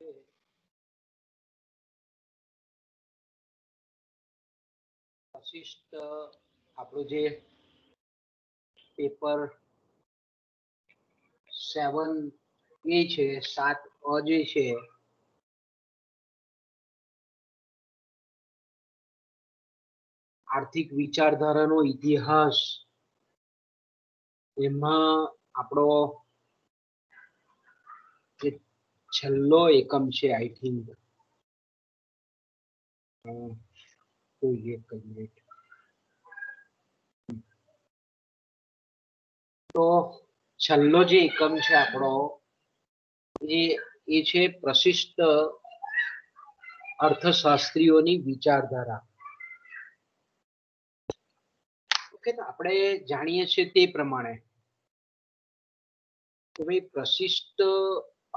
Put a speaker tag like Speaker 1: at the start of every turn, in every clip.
Speaker 1: છે વશિષ્ઠ આપણું જે પેપર 7A છે 7A જે છે આર્થિક વિચારધારાનો ઇતિહાસ એમાં આપણો જે છેલ્લો એકમ છે આઈ થિંક તો છેલ્લો જે એકમ છે આપણો એ છે પ્રશિષ્ટ અર્થશાસ્ત્રીઓની વિચારધારા. ઓકે, તો આપણે જાણીએ છીએ તે પ્રમાણે કે ભાઈ પ્રશિષ્ટ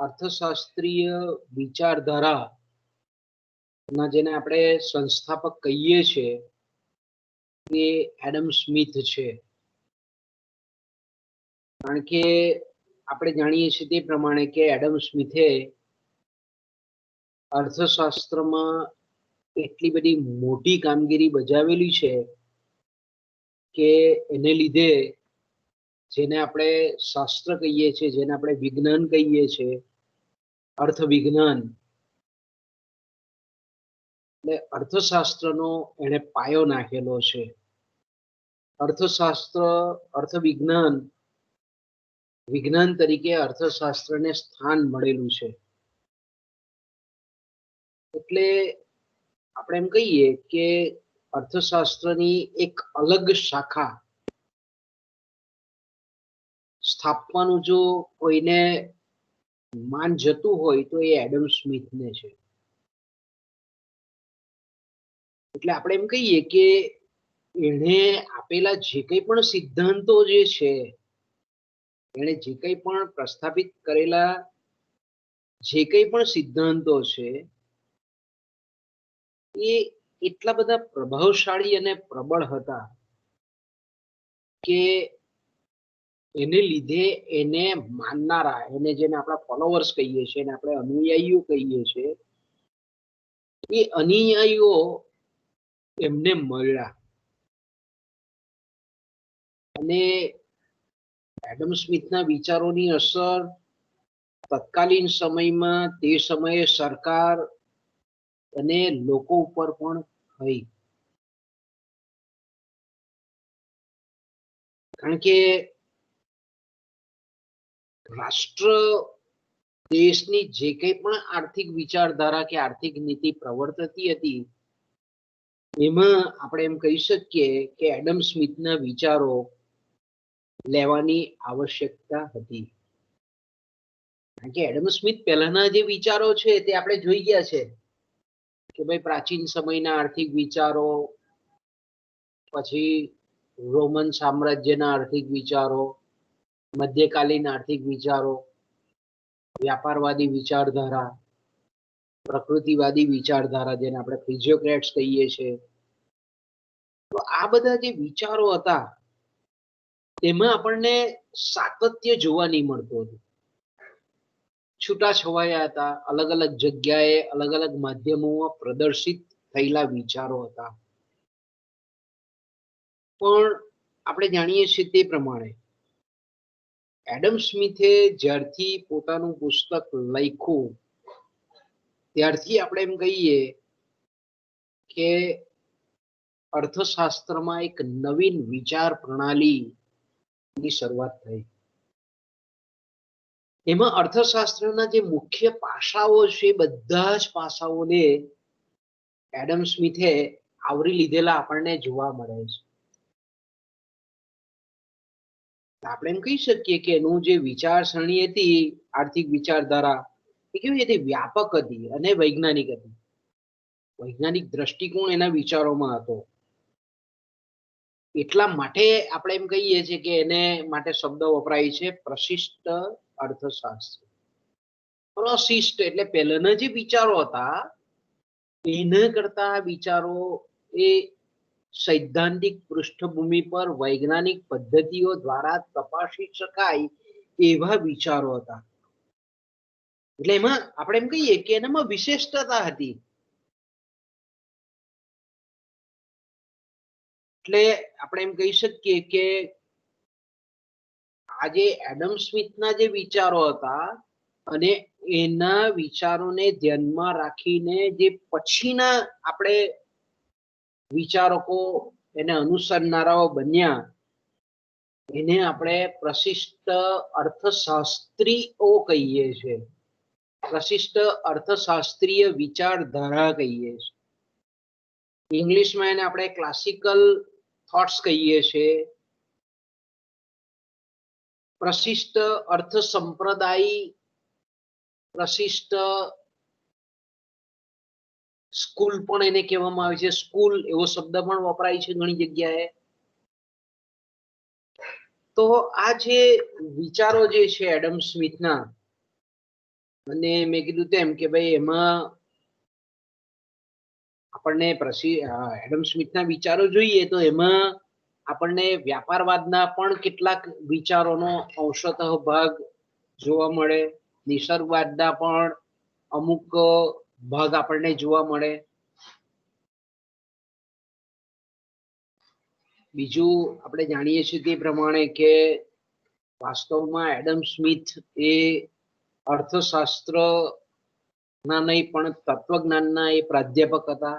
Speaker 1: અર્થશાસ્ત્રીય વિચારધારા ના જેને આપણે સંસ્થાપક કહીએ છીએ એ એડમ સ્મિથ છે. કારણ કે આપણે જાણીએ છીએ તે પ્રમાણે કે એડમ સ્મિથે અર્થશાસ્ત્રમાં એટલી બધી મોટી કામગીરી બજાવેલી છે કે એને લીધે જેને આપણે શાસ્ત્ર કહીએ છીએ, જેને આપણે વિજ્ઞાન કહીએ છીએ, અર્થવિજ્ઞાન, એટલે અર્થશાસ્ત્રનો એને પાયો નાખેલો છે. અર્થશાસ્ત્ર, અર્થવિજ્ઞાન, વિજ્ઞાન તરીકે અર્થશાસ્ત્રને સ્થાન મળેલું છે. એટલે આપણે એમ કહીએ કે અર્થશાસ્ત્રની એક અલગ શાખા સ્થાપવાનું જો કોઈને માન જતું હોય તો એ એડમ સ્મિથને છે. એટલે આપણે એમ કહીએ કે એણે આપેલા જે કંઈ પણ સિદ્ધાંતો જે છે, એણે જે કંઈ પણ પ્રસ્થાપિત કરેલા જે કંઈ પણ સિદ્ધાંતો છે એ એટલા બધા પ્રભાવશાળી અને પ્રબળ હતા કે એને લીધે એને માનનારા, એને જેને આપણા ફોલોવર્સ કહીએ છીએ, એને આપણે અનુયાયીઓ કહીએ છીએ, એ અનુયાયીઓ એમને મળ્યા. અને એડમ સ્મિથના વિચારોની અસર તત્કાલીન સમયમાં તે સમયે સરકાર અને લોકો ઉપર પણ થઈ. કારણ કે રાષ્ટ્ર દેશની જે કંઈ પણ આર્થિક વિચારધારા કે આર્થિક નીતિ પ્રવર્તતી હતી એમાં આપણે એમ કહી શકીએ કે એડમ સ્મિથના વિચારો લેવાની આવશ્યકતા હતી. કારણ કે એડમ સ્મિથ પહેલાના જે વિચારો છે તે આપણે જોઈ ગયા છે કે ભાઈ પ્રાચીન સમયના આર્થિક વિચારો, પછી રોમન સામ્રાજ્યના આર્થિક વિચારો, મધ્યકાલીન આર્થિક વિચારો, વ્યાપારવાદી વિચારધારા, પ્રકૃતિવાદી વિચારધારા જેને આપણે ફિઝિયોક્રેટ્સ કહીએ છીએ. તો આ બધા જે વિચારો હતા તેમાં આપણને સાતત્ય જોવા નહીં મળતું હતું. છૂટા છવાયા હતા, અલગ અલગ જગ્યાએ અલગ અલગ માધ્યમોમાં પ્રદર્શિત થયેલા વિચારો હતા. પણ આપણે જાણીએ છીએ તે પ્રમાણે એડમ સ્મિથે જ્યારથી પોતાનું પુસ્તક લખ્યું ત્યારથી આપણે એમ કહીએ કે અર્થશાસ્ત્રમાં એક નવીન વિચાર પ્રણાલીની શરૂઆત થઈ. એમાં અર્થશાસ્ત્રના જે મુખ્ય પાસાઓ છે બધા જ પાસાઓને એડમ સ્મિથે આવરી લીધેલા આપણને જોવા મળે છે. આપણે એમ કહી શકીએ કે એનું જે વિચારસરણી હતી આર્થિક વિચારધારા એ કેવી હતી, વ્યાપક હતી અને વૈજ્ઞાનિક હતી. વૈજ્ઞાનિક દ્રષ્ટિકોણ એના વિચારોમાં હતો. એટલા માટે આપણે એમ કહીએ છીએ કે એને માટે શબ્દ વપરાય છે પ્રશિષ્ટ અર્થશાસ્ત્ર. પ્રશિષ્ટ એટલે પહેલાના જે વિચારો હતા એના કરતા વિચારો એ સૈદ્ધાંતિક પૃષ્ઠભૂમિ પર વૈજ્ઞાનિક પદ્ધતિઓ દ્વારા તપાસી શકાય એવા વિચારો હતા. એટલે એમાં આપણે એમ કહીએ કે એનામાં વિશિષ્ટતા હતી. એટલે આપણે એમ કહી શકીએ કે આજે એડમ સ્મિથના જે વિચારો હતા અને એના વિચારોને ધ્યાનમાં રાખીને જે પછીના આપણે વિચારકો એને અનુસરનારાઓ બન્યા એને આપણે પ્રશિષ્ટ અર્થશાસ્ત્રીઓ કહીએ છીએ. પ્રશિષ્ટ અર્થશાસ્ત્રીય વિચારધારા કહીએ છીએ. ઇંગ્લિશમાં એને આપણે ક્લાસિકલ થોટ્સ કહીએ છીએ. પ્રશિષ્ટ અર્થ સંપ્રદાય, પ્રશિષ્ટ સ્કૂલ પણ એને કહેવામાં આવે છે. સ્કૂલ એવો શબ્દ પણ વપરાય છે ઘણી જગ્યાએ. તો આ જે વિચારો જે છે એડમ સ્મિથના, અને મેં કીધું તેમ કે ભાઈ એમાં આપણને એડમ સ્મિથના વિચારો જોઈએ તો એમાં આપણને વ્યાપારવાદના પણ કેટલાક વિચારોનો અંશતઃ ભાગ જોવા મળે, નિસર્ગવાદના પણ અમુક ભાગ આપણને જોવા મળે. બીજું આપણે જાણીએ છીએ તે પ્રમાણે કે વાસ્તવમાં એડમ સ્મિથ એ અર્થશાસ્ત્ર ના નહીં પણ તત્વજ્ઞાનના એ પ્રાધ્યાપક હતા.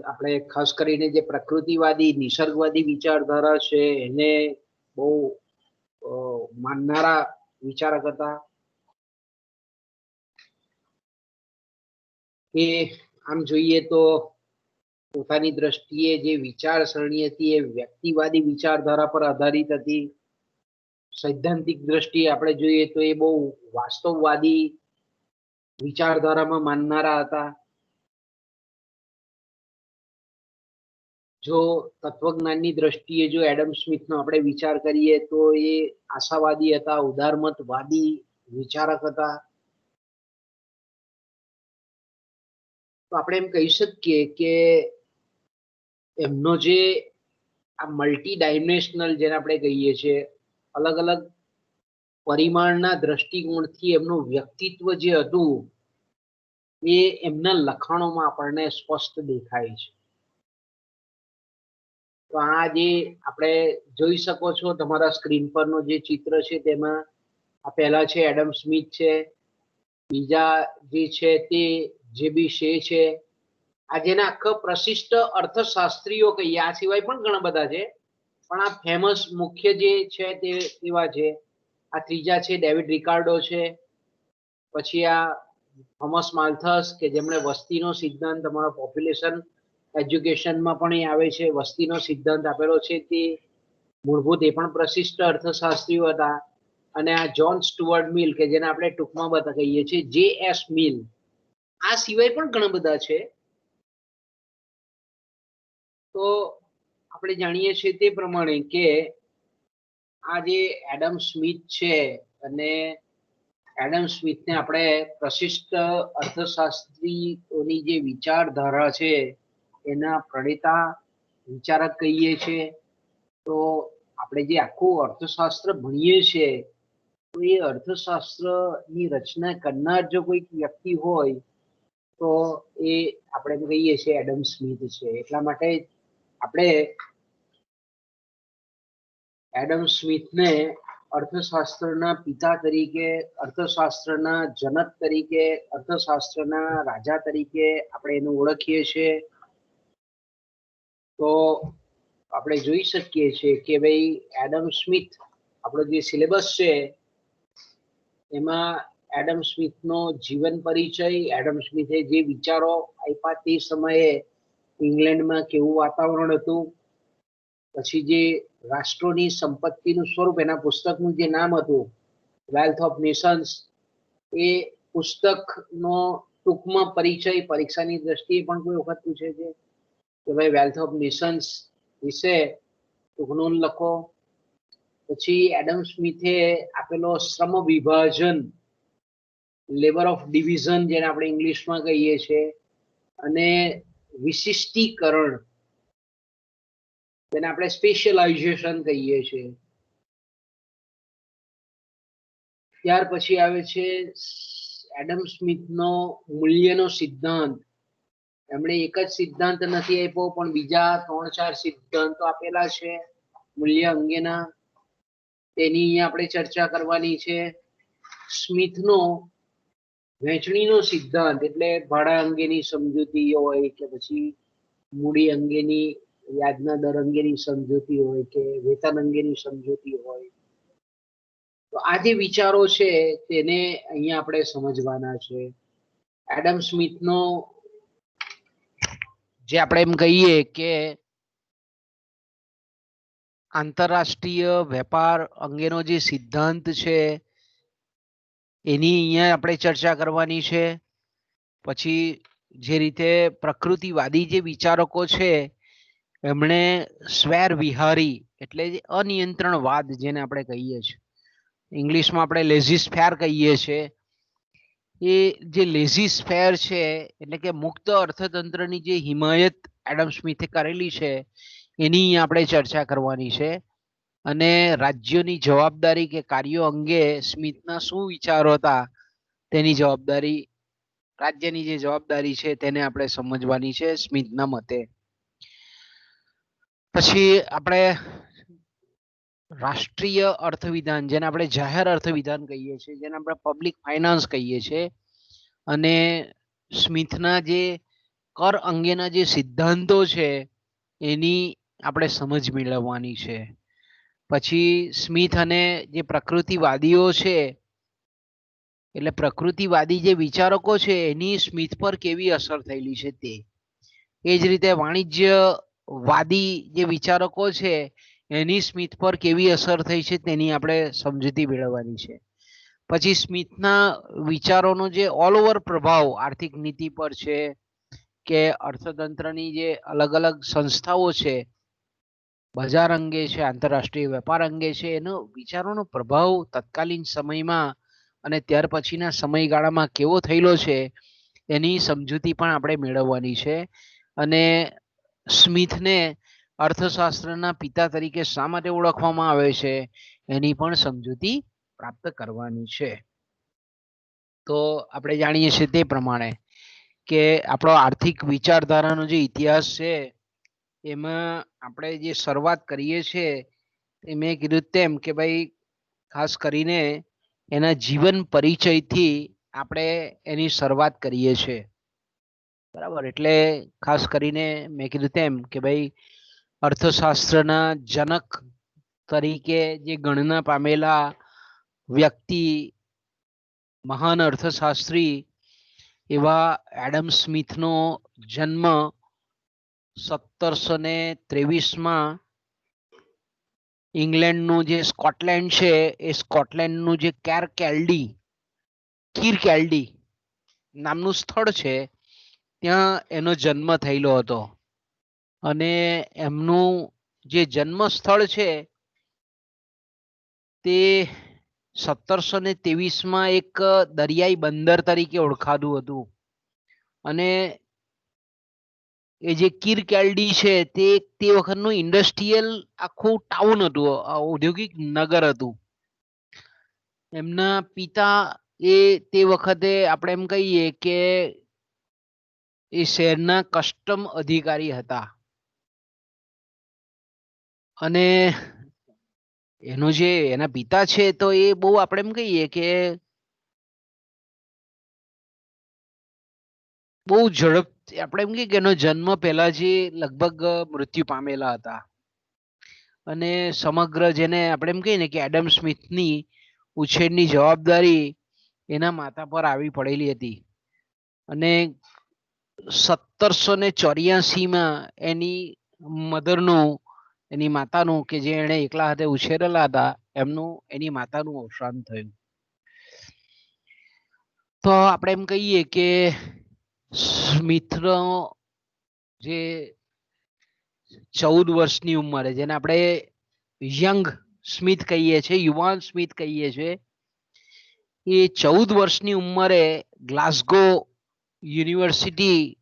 Speaker 1: આપણે ખાસ કરીને જે પ્રકૃતિવાદી નિસર્ગવાદી વિચારધારા છે એને બહુ માનનારા વિચારક હતા. એ આમ જોઈએ તો પોતાની દ્રષ્ટિએ જે વિચારસરણી હતી એ વ્યક્તિવાદી વિચારધારા પર આધારિત હતી. સૈદ્ધાંતિક દ્રષ્ટિએ આપણે જોઈએ તો એ બહુ વાસ્તવવાદી વિચારધારામાં માનનારા હતા. જો તત્વજ્ઞાનની દ્રષ્ટિએ જો એડમ સ્મિથનો આપણે વિચાર કરીએ તો એ આશાવાદી હતા, ઉદારમતવાદી વિચારક હતા. તો આપણે એમ કહી શકીએ કે એમનો જે આ મલ્ટી ડાયમેન્શનલ જેને આપણે કહીએ છીએ, અલગ અલગ પરિમાણના દ્રષ્ટિકોણથી એમનું વ્યક્તિત્વ જે હતું એ એમના લખાણોમાં આપણને સ્પષ્ટ દેખાય છે. તો આ જે આપણે જોઈ શકો છો તમારા સ્ક્રીન પરનો જે ચિત્ર છે તેમાં આ પહેલા છે એડમ સ્મિથ છે, બીજા જે છે તે જેબી શે છે. આ જેના આખા પ્રશિષ્ટ અર્થશાસ્ત્રીઓ કહીએ. આ સિવાય પણ ઘણા બધા છે પણ આ ફેમસ મુખ્ય જે છે તે એવા છે. આ ત્રીજા છે ડેવિડ રિકાર્ડો છે. પછી આ થોમસ માલ્થસ કે જેમણે વસ્તીનો સિદ્ધાંત તમારા પોપ્યુલેશન એજ્યુકેશનમાં પણ એ આવે છે, વસ્તીનો સિદ્ધાંત આપેલો છે તે મૂળભૂત એ પણ પ્રશિષ્ટ અર્થશાસ્ત્રીઓ હતા. અને આ જ્હોન સ્ટુઅર્ટ મિલ કે જેને આપણે ટૂંકમાં કહીએ છીએ જે.એસ. મિલ. આ સિવાય પણ ઘણા બધા છે. તો આપણે જાણીએ છીએ તે પ્રમાણે કે આ જે એડમ સ્મિથ છે અને એડમ સ્મિથને આપણે પ્રશિષ્ટ અર્થશાસ્ત્રીઓની જે વિચારધારા છે એના પ્રણેતા વિચારક કહીએ છીએ. તો આપણે જે આખું અર્થશાસ્ત્ર ભણીએ છીએ તો એ અર્થશાસ્ત્રની રચના કરનાર જો કોઈક વ્યક્તિ હોય તો એ આપણે કહીએ છીએ એડમ સ્મિથ છે. એટલા માટે આપણે એડમ સ્મિથને અર્થશાસ્ત્રના પિતા તરીકે, અર્થશાસ્ત્રના જનક તરીકે, અર્થશાસ્ત્રના રાજા તરીકે આપણે એને ઓળખીએ છીએ. તો આપણે જોઈ શકીએ છીએ કે ભાઈ એડમ સ્મિથ આપણો જે સિલેબસ છે એમાં એડમ સ્મિથનો જીવન પરિચય, એડમ સ્મિથે જે વિચારો આપ્યા તે સમયે ઇંગ્લેન્ડમાં કેવું વાતાવરણ હતું, પછી જે રાષ્ટ્રોની સંપત્તિનું સ્વરૂપ, એના પુસ્તકનું જે નામ હતું વેલ્થ ઓફ નેશન્સ, એ પુસ્તકનો ટૂંકમાં પરિચય પરીક્ષાની દ્રષ્ટિએ પણ કોઈ વખત પૂછે છે કે ભાઈ વેલ્થ ઓફ નેશન્સ વિશે ટૂંકનું લખો. પછી એડમ સ્મિથે આપેલો શ્રમ વિભાજન, લેબર ઓફ ડિવિઝન જેને આપણે ઇંગ્લિશમાં કહીએ છીએ, અને વિશિષ્ટીકરણ જેને આપણે સ્પેશિયલાઇઝેશન કહીએ છીએ. ત્યાર પછી આવે છે એડમ સ્મિથનો મૂલ્યનો સિદ્ધાંત. એમણે એક જ સિદ્ધાંત નથી આપ્યો, પણ બીજા 3-4 સિદ્ધાંતો આપેલા છે મૂલ્ય અંગેના. તેની અહીંયા આપણે ચર્ચા કરવાની છે. સ્મિથનો વહેંચણીનો સિદ્ધાંત, એટલે ભાડા અંગેની સમજૂતી હોય કે પછી મૂડી અંગેની, વ્યાજના દર અંગેની સમજૂતી હોય કે વેતન અંગેની સમજૂતી હોય, તો આ જે વિચારો છે તેને અહીંયા આપણે સમજવાના છે. એડમ સ્મિથનો જે આપણે એમ કહીએ કે આંતરરાષ્ટ્રીય વેપાર અંગેનો જે સિદ્ધાંત છે એની અહીંયા આપણે ચર્ચા કરવાની છે. પછી જે રીતે પ્રકૃતિવાદી જે વિચારકો છે એમણે સ્વેર વિહારી એટલે અનિયંત્રણવાદ જેને આપણે કહીએ છીએ, ઇંગ્લિશમાં આપણે લેઝી ફેર કહીએ છીએ, એ જે લેઝી ફેર છે એટલે કે મુક્ત અર્થતંત્રની જે હિમાયત એડમ સ્મિથે કરેલી છે એની આપણે ચર્ચા કરવાની છે. અને રાજ્યોની જવાબદારી કે કાર્યો અંગે સ્મિથના શું વિચારો હતા તેની જવાબદારી, રાજ્યની જે જવાબદારી છે તેને આપણે સમજવાની છે સ્મિથના મતે. પછી આપણે રાષ્ટ્રીય અર્થવિધાન, જેને આપણે જાહેર અર્થવિધાન કહીએ છીએ, જેને આપણે પબ્લિક ફાઇનાન્સ કહીએ છીએ, અને સ્મિથના જે કર અંગેના જે સિદ્ધાંતો છે એની આપણે સમજ મેળવવાની છે. પછી સ્મિથ અને જે પ્રકૃતિવાદીઓ છે, એટલે પ્રકૃતિવાદી જે વિચારકો છે એની સ્મિથ પર કેવી અસર થયેલી છે તે. એ જ રીતે વાણિજ્યવાદી જે વિચારકો છે એની સ્મિથ પર કેવી અસર થઈ છે તેની આપણે સમજૂતી મેળવવાની છે. પછી સ્મિથના વિચારોનો જે ઓલ ઓવર પ્રભાવ આર્થિક નીતિ પર છે કે અર્થતંત્રની જે અલગ અલગ સંસ્થાઓ છે, બજાર અંગે છે, આંતરરાષ્ટ્રીય વેપાર અંગે છે, એનો વિચારોનો પ્રભાવ તત્કાલીન સમયમાં અને ત્યાર પછીના સમયગાળામાં કેવો થયેલો છે એની સમજૂતી પણ આપણે મેળવવાની છે. અને સ્મિથને અર્થશાસ્ત્રના પિતા તરીકે શા માટે ઓળખવામાં આવે છે એની પણ સમજૂતી પ્રાપ્ત કરવાની છે. તો આપણે જાણીએ છીએ તે પ્રમાણે કે આપણો આર્થિક વિચારધારાનો જે ઇતિહાસ છે એમાં આપણે જે શરૂઆત કરીએ છીએ એ મેં કીધું તેમ કે ભાઈ ખાસ કરીને એના જીવન પરિચયથી આપણે એની શરૂઆત કરીએ છીએ. બરાબર, એટલે ખાસ કરીને મેં કીધું તેમ કે ભાઈ અર્થશાસ્ત્રના જનક તરીકે જે ગણના પામેલા વ્યક્તિ, મહાન અર્થશાસ્ત્રી એવા એડમ સ્મિથનો જન્મ 1723માં ઇંગ્લેન્ડનું જે સ્કોટલેન્ડ છે એ સ્કોટલેન્ડનું જે કિરકેલ્ડી નામનું સ્થળ છે ત્યાં એનો જન્મ થયેલો હતો. અને એમનું જે જન્મ સ્થળ છે તે 1723માં એક દરિયાઈ બંદર તરીકે ઓળખાતું હતું. અને એ જે કિરકેલ્ડી છે તે વખતનું ઇન્ડસ્ટ્રીયલ આખું ટાઉન હતું, ઔદ્યોગિક નગર હતું. એમના પિતા એ તે વખતે આપણે એમ કહીએ કે એ શહેરના કસ્ટમ અધિકારી હતા. અને એનો જે એના પિતા છે તો એ બહુ આપણે એમ કહીએ કે બહુ ઝડપ, આપણે એમ કહીએ કે એનો જન્મ પહેલા જે લગભગ મૃત્યુ પામેલા હતા. અને સમગ્ર જેને આપણે એમ કહીએ ને કે એડમ સ્મિથની ઉછેરની જવાબદારી એના માતા પર આવી પડેલી હતી. અને 1784માં એની મધરનું, એની માતાનું, કે જે એને એકલા હાથે ઉછેરેલા હતા, એની માતાનું અવસાન થયું. તો આપણે એમ કહીએ કે સ્મિથનો જે 14 વર્ષની ઉંમરે, જેને આપણે યંગ સ્મિથ કહીએ છીએ, યુવાન સ્મિથ કહીએ છીએ, એ 14 વર્ષની ઉંમરે ગ્લાસગો યુનિવર્સિટી,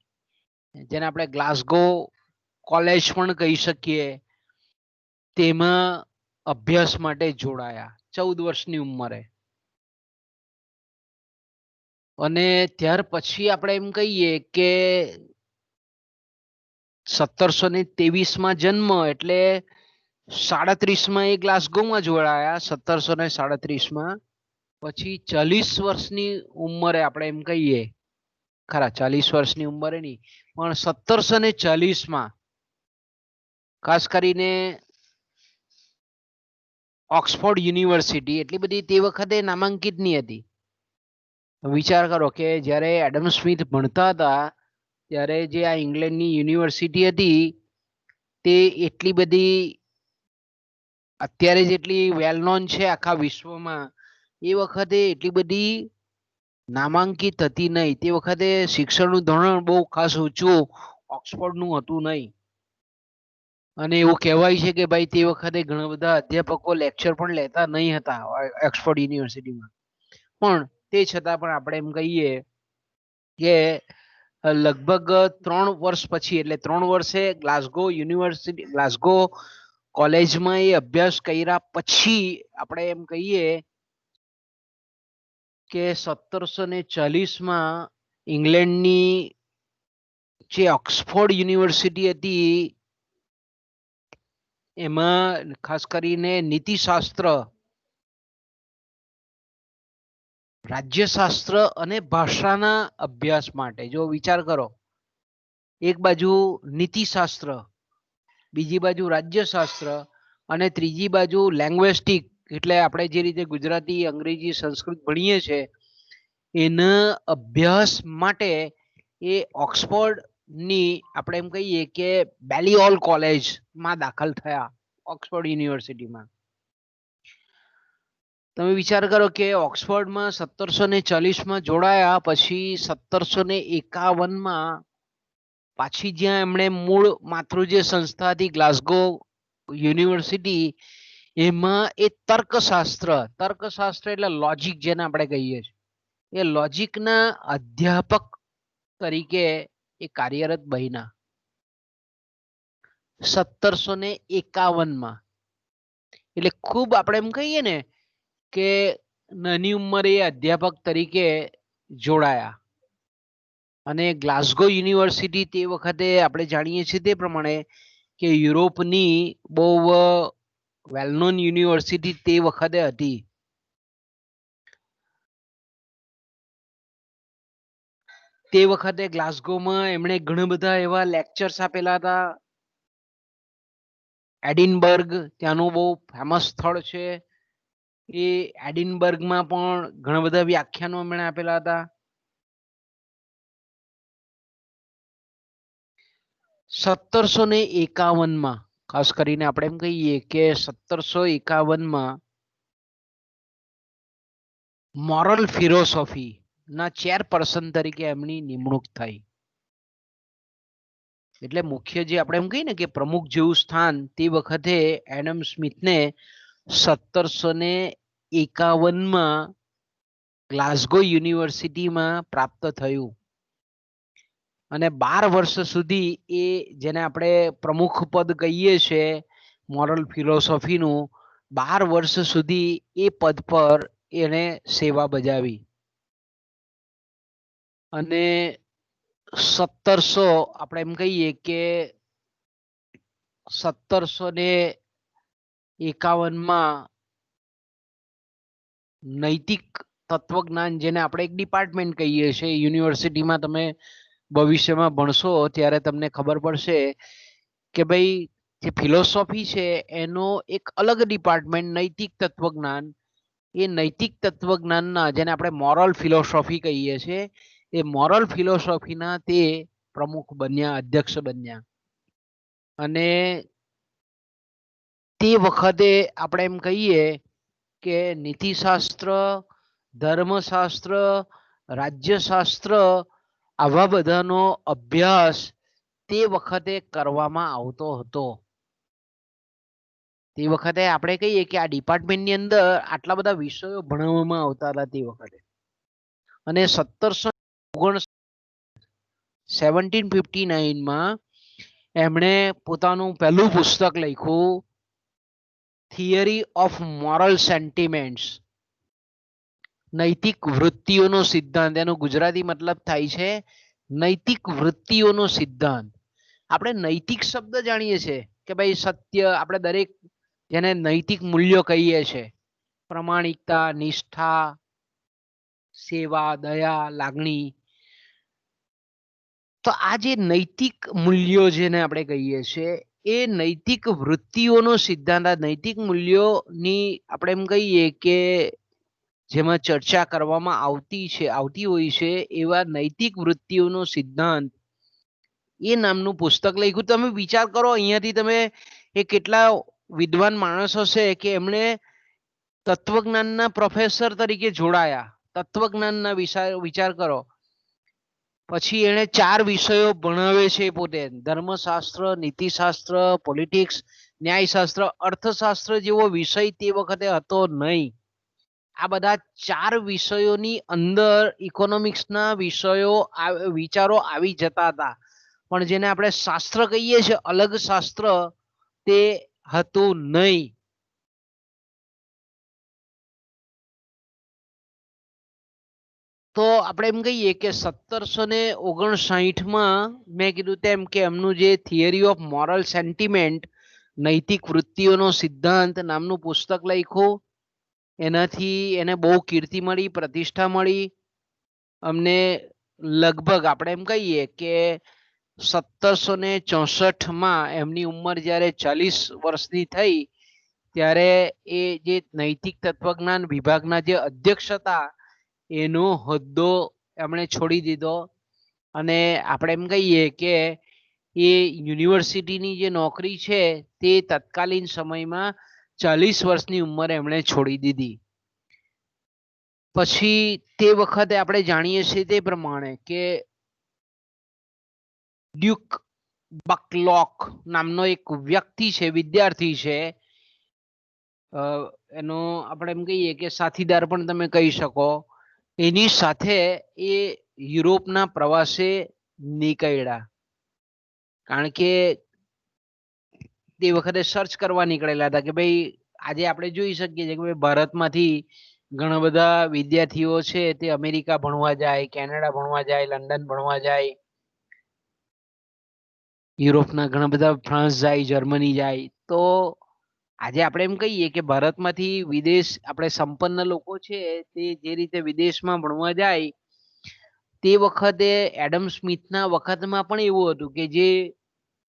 Speaker 1: જેને આપણે ગ્લાસગો કોલેજ પણ કહી શકીએ, તેમાં અભ્યાસ માટે જોડાયા 14 વર્ષની ઉંમરે. અને ત્યાર પછી આપણે એમ કહીએ કે 1723 જન્મ એટલે 37 એ ગ્લાસગોમાં જોડાયા 1737 પછી 40 વર્ષની ઉંમરે આપણે એમ કહીએ, ખરા 40 વર્ષની ઉંમરે નહીં પણ 1740 ખાસ કરીને ઓક્સફોર્ડ યુનિવર્સિટી એટલી બધી તે વખતે નામાંકિત ની હતી. વિચાર કરો કે જ્યારે એડમ સ્મિથ ભણતા હતા ત્યારે જે આ ઇંગ્લેન્ડની યુનિવર્સિટી હતી તે એટલી બધી અત્યારે જેટલી વેલ નોન છે આખા વિશ્વમાં એ વખતે એટલી બધી નામાંકિત હતી નહીં. તે વખતે શિક્ષણનું ધોરણ બહુ ખાસ ઊંચું ઓક્સફોર્ડનું હતું નહીં. અને એવું કહેવાય છે કે ભાઈ તે વખતે ઘણા બધા અધ્યાપકો લેક્ચર પણ લેતા નહીં હતા ઓક્સફોર્ડ યુનિવર્સિટીમાં. પણ તે છતાં પણ આપણે એમ કહીએ કે લગભગ 3 વર્ષ પછી એટલે 3 વર્ષે ગ્લાસગો યુનિવર્સિટી ગ્લાસગો કોલેજમાં એ અભ્યાસ કર્યા પછી આપણે એમ કહીએ કે 1740 ઇંગ્લેન્ડની જે ઓક્સફોર્ડ યુનિવર્સિટી હતી એમાં ખાસ કરીને નીતિશાસ્ત્ર, રાજ્યશાસ્ત્ર અને ભાષાના અભ્યાસ માટે, જો વિચાર કરો એક બાજુ નીતિશાસ્ત્ર, બીજી બાજુ રાજ્યશાસ્ત્ર અને ત્રીજી બાજુ લેંગ્વેસ્ટિક એટલે આપણે જે રીતે ગુજરાતી, અંગ્રેજી, સંસ્કૃત ભણીએ છીએ એના અભ્યાસ માટે એ ઓક્સફોર્ડની આપણે એમ કહીએ કે બેલિઓલ કોલેજમાં દાખલ થયા ઓક્સફોર્ડ યુનિવર્સિટીમાં. તમે વિચાર કરો કે ઓક્સફોર્ડમાં 1740 જોડાયા પછી 1751 પાછી જ્યાં એમણે મૂળ માતૃ જે સંસ્થા હતી ગ્લાસગો યુનિવર્સિટી એમાં એ તર્કશાસ્ત્ર એટલે લોજિક જેને આપણે કહીએ છીએ એ લોજિકના અધ્યાપક તરીકે એ કાર્યરત બન્યા 1751. એટલે ખૂબ આપણે એમ કહીએ ને કે નાની ઉંમરે અધ્યાપક તરીકે જોડાયા. અને ગ્લાસગો યુનિવર્સિટી તે વખતે આપણે જાણીએ છીએ તે પ્રમાણે કે યુરોપની બહુ વેલ નોન યુનિવર્સિટી તે વખતે હતી. તે વખતે ગ્લાસગોમાં એમણે ઘણા બધા એવા લેક્ચર્સ આપેલા હતા. એડિનબર્ગ ત્યાંનું બહુ ફેમસ સ્થળ છે. એ એડિનબર્ગમાં પણ ઘણા બધા વ્યાખ્યાનો એમણે આપેલા હતા. 1751 ખાસ કરીને આપણે એમ કહીએ કે 1751 મોરલ ફિલોસોફી ના ચેરપર્સન તરીકે એમની નિમણૂક થઈ. એટલે મુખ્ય જે આપણે એમ કહીએ ને કે પ્રમુખ જેવું સ્થાન તે વખતે એડમ સ્મિથને 1751 ગ્લાસગો યુનિવર્સિટીમાં પ્રાપ્ત થયું. અને 12 વર્ષ સુધી એ જેને આપણે પ્રમુખ પદ કહીએ છીએ મોરલ ફિલોસોફીનું 12 વર્ષ સુધી એ પદ પર એને સેવા બજાવી. અને 1700 આપણે એમ કહીએ કે 1751 નૈતિક તત્વજ્ઞાન જેને આપણે એક ડિપાર્ટમેન્ટ કહીએ છીએ યુનિવર્સિટીમાં તમે ભવિષ્યમાં ભણશો ત્યારે તમને ખબર પડશે કે ભાઈ જે ફિલોસોફી છે એનો એક અલગ ડિપાર્ટમેન્ટ નૈતિક તત્વજ્ઞાન. એ નૈતિક તત્વજ્ઞાનના જેને આપણે મોરલ ફિલોસોફી કહીએ છીએ એ મોરલ ફિલોસોફીના તે પ્રમુખ બન્યા, અધ્યક્ષ બન્યા. અને તે વખતે આપણે એમ કહીએ કે નીતિશાસ્ત્ર, ધર્મશાસ્ત્ર, રાજ્યશાસ્ત્ર આવા બધાનો અભ્યાસ તે વખતે કરવામાં આવતો હતો. તે વખતે આપણે કહીએ કે આ ડિપાર્ટમેન્ટની અંદર આટલા બધા વિષયો ભણાવવામાં આવતા હતા તે વખતે. અને 1759 એમણે પોતાનું પહેલું પુસ્તક લખ્યું થિયરી ઓફ મોરલ સેન્ટિમેન્ટ્સ. નૈતિક વૃત્તિઓનો સિદ્ધાંત, એનો ગુજરાતી મતલબ થાય છે નૈતિક વૃત્તિઓનો સિદ્ધાંત. આપણે નૈતિક શબ્દ જાણીએ છીએ કે ભાઈ સત્ય, આપણે દરેક જેને નૈતિક મૂલ્યો કહીએ છીએ, પ્રમાણિકતા, નિષ્ઠા, સેવા, દયા, લાગણી. તો આ જે નૈતિક મૂલ્યો જેને આપણે કહીએ છીએ એ નૈતિક વૃત્તિઓનો સિદ્ધાંત, આ નૈતિક મૂલ્યોની આપણે એમ કહીએ કે જેમાં ચર્ચા કરવામાં આવતી હોય છે એવા નૈતિક વૃત્તિઓનો સિદ્ધાંત એ નામનું પુસ્તક લખ્યું. તમે વિચાર કરો, અહીંયાથી તમે એ કેટલા વિદ્વાન માણસો છે કે એમણે તત્વજ્ઞાનના પ્રોફેસર તરીકે જોડાયા, તત્વજ્ઞાનના વિચાર કરો. પછી એને 4 વિષયો ભણાવે છે પોતે, ધર્મશાસ્ત્ર, નીતિશાસ્ત્ર, પોલિટિક્સ, ન્યાયશાસ્ત્ર, અર્થશાસ્ત્ર જેવો વિષય તે વખતે હતો નહીં. આ બધા 4 વિષયોની અંદર ઇકોનોમિક્સના વિચારો આવી જતા હતા, પણ જેને આપણે શાસ્ત્ર કહીએ છીએ, અલગ શાસ્ત્ર, તે હતું નહીં. તો આપણે એમ કહીએ કે 1759માં મેં કીધું તેમ કે એમનું જે થિયરી ઓફ મોરલ સેન્ટિમેન્ટ, નૈતિક વૃત્તિઓનો સિદ્ધાંત નામનું પુસ્તક લખ્યું. એનાથી એને બહુ કીર્તિ મળી, પ્રતિષ્ઠા મળી. અમને લગભગ આપણે એમ કહીએ કે 1764માં એમની ઉંમર જ્યારે 40 વર્ષની થઈ ત્યારે એ જે નૈતિક તત્વજ્ઞાન વિભાગના જે અધ્યક્ષ હતા એનો હોદ્દો એમણે છોડી દીધો. અને આપણે એમ કહીએ કે એ યુનિવર્સિટીની જે નોકરી છે તે તત્કાલીન સમયમાં 40 વર્ષની ઉંમરે એમણે છોડી દીધી. પછી તે વખતે આપણે જાણીએ છીએ તે પ્રમાણે કે ડ્યુક બકલોક નામનો એક વ્યક્તિ છે, વિદ્યાર્થી છે, એનો આપણે એમ કહીએ કે સાથીદાર પણ તમે કહી શકો, એની સાથે એ યુરોપના પ્રવાસે નીકળ્યા. કારણ કે તે વખતે સર્ચ કરવા નીકળેલા હતા કે ભાઈ આજે આપણે જોઈ શકીએ છીએ કે ભાઈ ભારતમાંથી ઘણા બધા વિદ્યાર્થીઓ છે તે અમેરિકા ભણવા જાય, કેનેડા ભણવા જાય, લંડન ભણવા જાય, યુરોપના ઘણા બધા ફ્રાન્સ જાય, જર્મની જાય. તો આજે આપણે એમ કહીએ કે ભારતમાંથી વિદેશ, આપણે સંપન્ન લોકો છે તે જે રીતે વિદેશમાં ભણવા જાય, તે વખતે એડમ સ્મિથના વખતમાં પણ એવું હતું કે જે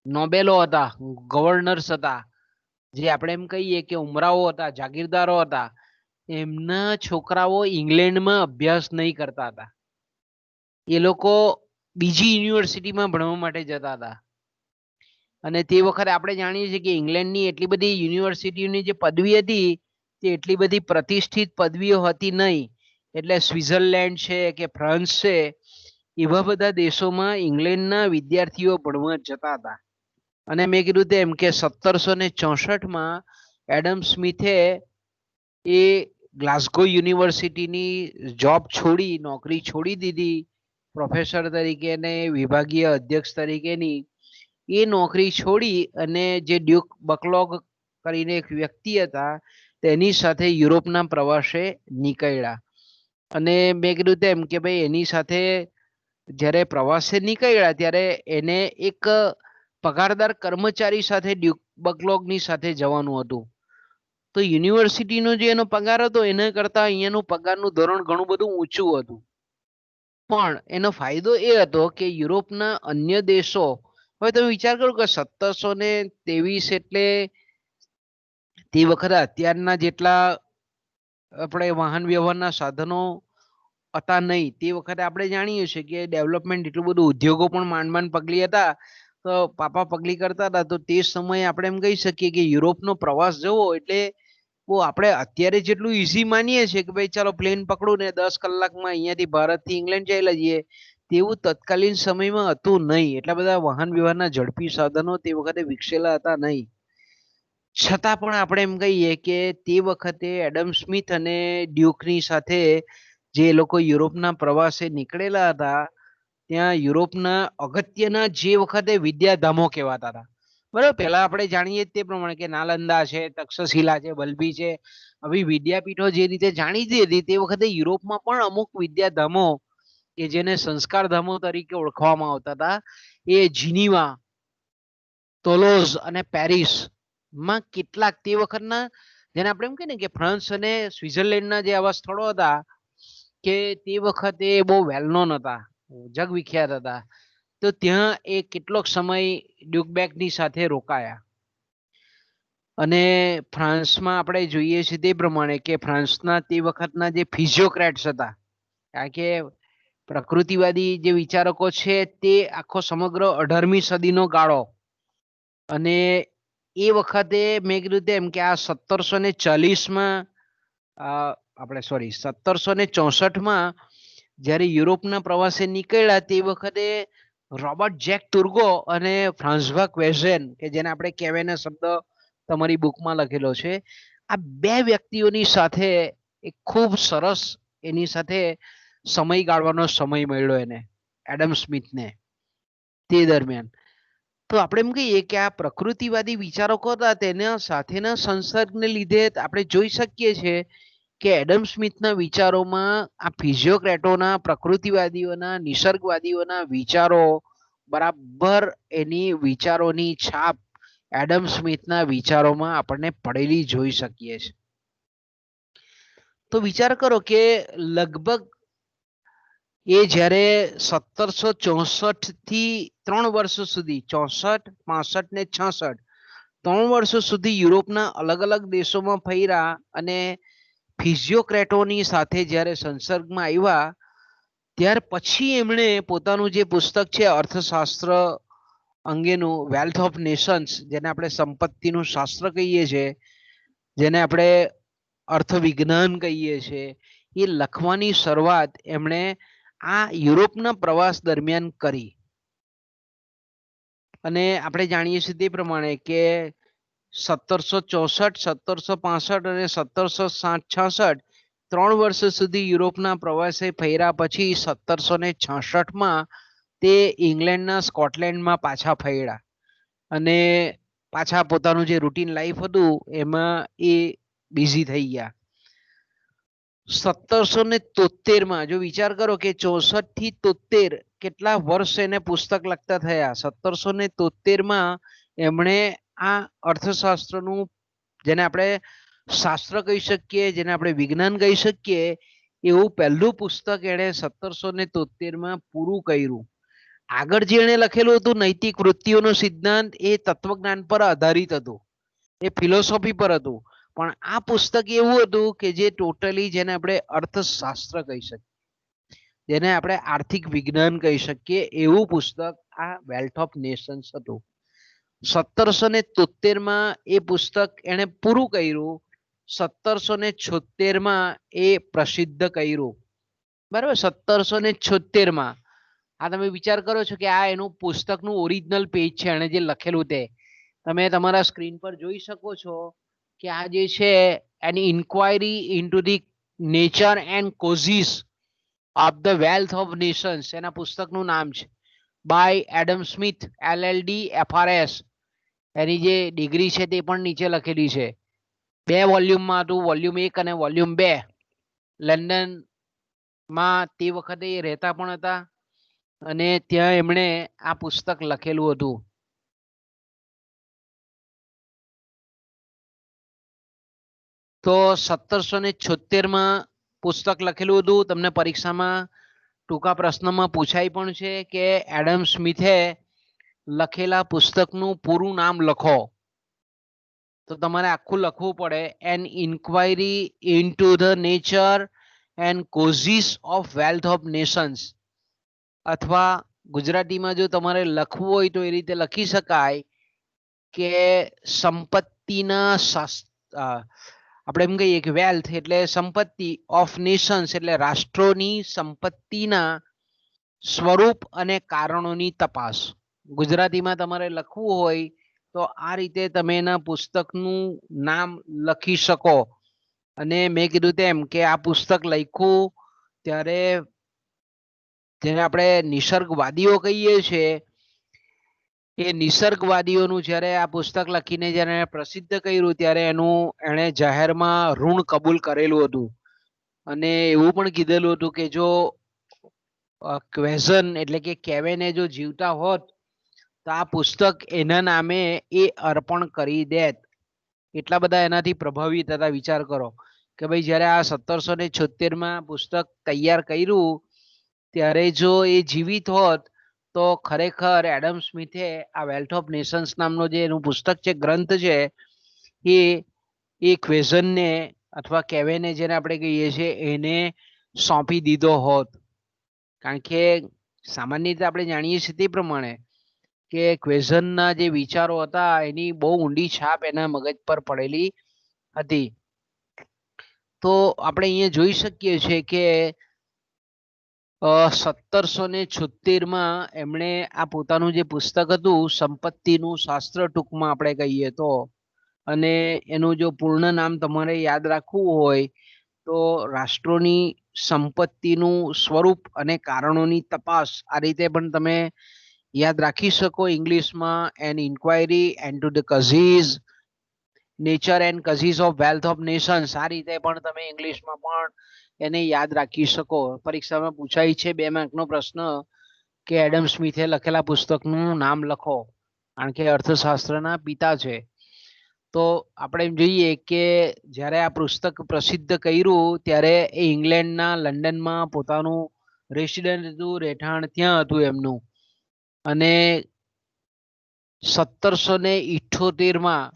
Speaker 1: નોબેલો હતા, ગવર્નર્સ હતા, જે આપણે એમ કહીએ કે ઉમરાવો હતા, જાગીરદારો હતા, એમના છોકરાઓ ઇંગ્લેન્ડમાં અભ્યાસ નહીં કરતા હતા. એ લોકો બીજી યુનિવર્સિટીમાં ભણવા માટે જતા હતા. અને તે વખતે આપણે જાણીએ છીએ કે ઇંગ્લેન્ડની એટલી બધી યુનિવર્સિટીઓની જે પદવી હતી તે એટલી બધી પ્રતિષ્ઠિત પદવીઓ હતી નહીં. એટલે સ્વિટ્ઝરલેન્ડ છે કે ફ્રાન્સ છે એવા બધા દેશોમાં ઇંગ્લેન્ડના વિદ્યાર્થીઓ ભણવા જતા હતા. અને મેં કીધું તેમ કે 1764માં એડમ સ્મિથે એ ગ્લાસગો યુનિવર્સિટીની જોબ છોડી, નોકરી છોડી દીધી પ્રોફેસર તરીકે ને વિભાગીય અધ્યક્ષ તરીકેની. એ નોકરી છોડી અને જે ડ્યુક બકલોગ કરીને એક વ્યક્તિ હતા તેની સાથે યુરોપના પ્રવાસે નીકળ્યા. અને મેં કીધું તેમ કે ભાઈ એની સાથે જ્યારે પ્રવાસે નીકળ્યા ત્યારે એને એક પગારદાર કર્મચારી સાથે ડ્યુક બકલોગની સાથે જવાનું હતું. તો યુનિવર્સિટીનો જે એનો પગાર હતો એના કરતા અહીંયાનું પગારનું ધોરણ ઘણું બધું ઊંચું હતું. પણ એનો ફાયદો એ હતો કે યુરોપના અન્ય દેશો, હવે તમે વિચાર કરો કે 1723 એટલે તે વખતે અત્યારના જેટલા આપણે વાહન વ્યવહારના સાધનો હતા નહીં. તે વખતે આપણે જાણીએ છીએ કે ડેવલપમેન્ટ એટલું બધું, ઉદ્યોગો પણ માંડ પગલી હતા, તો પાપા પગલી કરતા હતા. તો તે સમયે આપણે એમ કહી શકીએ કે યુરોપનો પ્રવાસ જવો એટલે આપણે અત્યારે જેટલું ઈઝી માનીએ છીએ કે ભાઈ ચાલો પ્લેન પકડું ને 10 કલાકમાં અહીંયાથી ભારતથી ઇંગ્લેન્ડ ચાલ્યા જઈએ, તેવું તત્કાલીન સમયમાં હતું નહીં. એટલા બધા વાહન વ્યવહારના ઝડપી સાધનો તે વખતે વિકસેલા હતા નહીં. છતાં પણ આપણે એમ કહીએ કે તે વખતે એડમ સ્મિથ અને ડ્યુકની સાથે જે લોકો યુરોપના પ્રવાસે નીકળેલા હતા ત્યાં યુરોપના અગત્યના જે વખતે વિદ્યાધામો કહેવાતા હતા, બરાબર. પહેલા આપણે જાણીએ તે પ્રમાણે કે નાલંદા છે, તક્ષશિલા છે, વલ્લભી છે, આવી વિદ્યાપીઠો જે રીતે જાણીતી હતી તે વખતે યુરોપમાં પણ અમુક વિદ્યાધામો કે જેને સંસ્કાર ધામો તરીકે ઓળખવામાં આવતા હતા એ જીનીવા, તોલોઝ અને પેરિસ માં કેટલાક તે વખતના જેને આપણે એમ કહીએ ને કે ફ્રાન્સ અને સ્વિટ્ઝરલેન્ડના જે આવા સ્થળો હતા કે તે વખતે બહુ વેલ નોન હતા, જગ વિખ્યાત હતા. તો ત્યાં એ કેટલોક સમય ડ્યુકબેકની સાથે રોકાયા અને ફ્રાન્સમાં આપણે જોઈએ છીએ તે પ્રમાણે કે ફ્રાન્સના તે વખતના જે ફિઝિયોક્રેટ્સ હતા, કારણ કે પ્રકૃતિવાદી જે વિચારકો છે તે આખો સમગ્ર 18મી સદીનો ગાળો અને એ વખતે મેં કીધું તેમ કે આ 1740માં આપણે 1764માં જ્યારે યુરોપના પ્રવાસે નીકળ્યા તે વખતે રોબર્ટ જેક તુર્ગો અને ફ્રાન્સવા ક્વેઝેન કે જેને આપણે કેવેના શબ્દ તમારી બુકમાં લખેલો છે, આ બે વ્યક્તિઓની સાથે એક ખૂબ સરસ એની સાથે સમય ગાળવાનો સમય મળ્યો એને એડમ સ્મિથને તે દરમિયાન. તો આપણે એમ કહીએ કે આ પ્રકૃતિવાદી વિચારકો હતા તેના સાથેના સંસર્ગને લીધે આપણે જોઈ શકીએ છીએ કે એડમ સ્મિથના વિચારોમાં આ ફિઝિયોક્રેટોના, પ્રકૃતિવાદીઓના, નિસર્ગવાદીઓના વિચારો બરાબર એની વિચારોની છાપ એડમ સ્મિથના વિચારોમાં આપણને પડેલી જોઈ શકીએ છીએ. તો વિચાર કરો કે લગભગ એ જ્યારે 1764 થી 3 વર્ષ સુધી 64, 65 ને 66 3 વર્ષો સુધી યુરોપના અલગ અલગ દેશોમાં ફર્યા અને ફિઝિયોક્રેટોની સાથે જ્યારે સંસર્ગમાં આવ્યા ત્યાર પછી એમણે પોતાનું જે પુસ્તક છે અર્થશાસ્ત્ર અંગેનું વેલ્થ ઓફ નેશન્સ, જેને આપણે સંપત્તિનું શાસ્ત્ર કહીએ છીએ, જેને આપણે અર્થવિજ્ઞાન કહીએ છીએ, એ લખવાની શરૂઆત એમણે આ યુરોપના પ્રવાસ દરમિયાન કરી. અને આપણે જાણીએ છીએ તે પ્રમાણે કે 1764, 1765 અને 1766 3 વર્ષ સુધી યુરોપના પ્રવાસે ફર્યા પછી 1766માં તે ઇંગ્લેન્ડના સ્કોટલેન્ડમાં પાછા ફર્યા અને પાછા પોતાનું જે રૂટીન લાઈફ હતું એમાં એ બિઝી થઈ ગયા. 1773માં જો વિચાર કરો કે 64 થી 73 કેટલા વર્ષ એને પુસ્તક લખતા થયા. 1773માં એમણે આ અર્થશાસ્ત્રનું, જેને આપણે શાસ્ત્ર કહી શકીએ, જેને આપણે વિજ્ઞાન કહી શકીએ, એવું પહેલું પુસ્તક એણે 1773માં પૂરું કર્યું. આગળ જે એણે લખેલું હતું નૈતિક વૃત્તિઓનો સિદ્ધાંત, એ તત્વજ્ઞાન પર આધારિત હતું, એ ફિલોસોફી પર હતું. પણ આ પુસ્તક એવું હતું કે જે ટોટલી જેને આપણે અર્થશાસ્ત્ર કહી શકીએ, જેને આપણે આર્થિક વિજ્ઞાન કહી શકીએ, એવું પુસ્તક આ વેલ્થ ઓફ નેશન્સ હતું. 1773માં એ પુસ્તક એણે પૂરું કર્યું. 1776માં એ પ્રસિદ્ધ કર્યું. બરાબર. 1776માં આ તમે વિચાર કરો છો કે આ એનું પુસ્તકનું ઓરિજિનલ પેજ છે, એણે જે લખેલું તે તમે તમારા સ્ક્રીન પર જોઈ શકો છો કે આ જે છે એની inquiry into the nature and causes of the wealth of nations એના પુસ્તકનું નામ છે, by Adam Smith LLD FRS. એની જે ડિગ્રી છે તે પણ નીચે લખેલી છે. 2 વોલ્યુમમાં હતું, વોલ્યુમ 1 અને વોલ્યુમ 2. લંડનમાં તે વખતે એ રહેતા પણ હતા અને ત્યાં એમણે આ પુસ્તક લખેલું હતું. તો 1776માં પુસ્તક લખેલું હતું. તમને પરીક્ષામાં ટૂંકા પ્રશ્નમાં પૂછાય પણ છે કે એડમ સ્મિથે લખેલા પુસ્તકનું પૂરું નામ લખો. તો તમારે આખું લખવું પડે, an inquiry into the nature and causes of wealth of nations. અથવા ગુજરાતીમાં જો તમારે લખવું હોય તો એ રીતે લખી શકાય કે સંપત્તિના આપણે એમ કહીએ કે વેલ્થ એટલે સંપત્તિ, ઓફ નેશન્સ એટલે રાષ્ટ્રોની સંપત્તિના સ્વરૂપ અને કારણોની તપાસ. ગુજરાતીમાં તમારે લખવું હોય તો આ રીતે તમે એના પુસ્તકનું નામ લખી શકો. અને મેં કીધું તેમ કે આ પુસ્તક લખ્યું ત્યારે જેને આપણે નિસર્ગવાદીઓ કહીએ છીએ એ નિસર્ગવાદીઓનું જ્યારે આ પુસ્તક લખીને જ્યારે પ્રસિદ્ધ કર્યું ત્યારે એણે જાહેરમાં ઋણ કબૂલ કરેલું હતું અને એવું પણ કીધેલું હતું કે જો ક્વેઝન એટલે કે કેવેને જો જીવતા હોત તો આ પુસ્તક એના નામે એ અર્પણ કરી દેત. એટલા બધા એનાથી પ્રભાવિત હતા. વિચાર કરો કે ભાઈ જ્યારે આ 1776 પુસ્તક તૈયાર કર્યું ત્યારે જો એ જીવિત હોત તો ખરેખર એડમ સ્મિથે આ વેલ્થ ઓફ નેશન્સ નામનો જે એનું પુસ્તક છે, ગ્રંથ છે, એ ક્વેઝનને અથવા કેવેને જેને આપણે કહીએ છીએ એને સોંપી દીધો હોત. કારણ કે સામાન્ય રીતે આપણે જાણીએ છીએ તે પ્રમાણે કે ક્વેઝનના જે વિચારો હતા એની બહુ ઊંડી છાપ એના મગજ પર પડેલી હતી. તો આપણે અહીંયા જોઈ શકીએ છીએ કે 1776 એમણે આ પોતાનું જે પુસ્તક હતું સંપત્તિનું શાસ્ત્ર, ટૂંકમાં આપણે કહીએ તો, અને એનું જો પૂર્ણ નામ તમારે યાદ રાખવું હોય તો રાષ્ટ્રોની સંપત્તિનું સ્વરૂપ અને કારણોની તપાસ, આ રીતે પણ તમે યાદ રાખી શકો. ઇંગ્લિશમાં an inquiry and to the causes, nature and causes of wealth of nations, આ રીતે પણ તમે ઇંગ્લિશમાં પણ એને યાદ રાખી શકો. પરીક્ષામાં પૂછાય છે 2 માર્કનો પ્રશ્ન કે એડમ સ્મિથે લખેલા પુસ્તકનું નામ લખો, કારણ કે અર્થશાસ્ત્રના પિતા છે. તો આપણે જોઈએ કે જ્યારે આ પુસ્તક પ્રસિદ્ધ કર્યું ત્યારે એ ઇંગ્લેન્ડના લંડનમાં પોતાનું રેસિડન્ટ હતું, રહેઠાણ ત્યાં હતું એમનું. અને 1778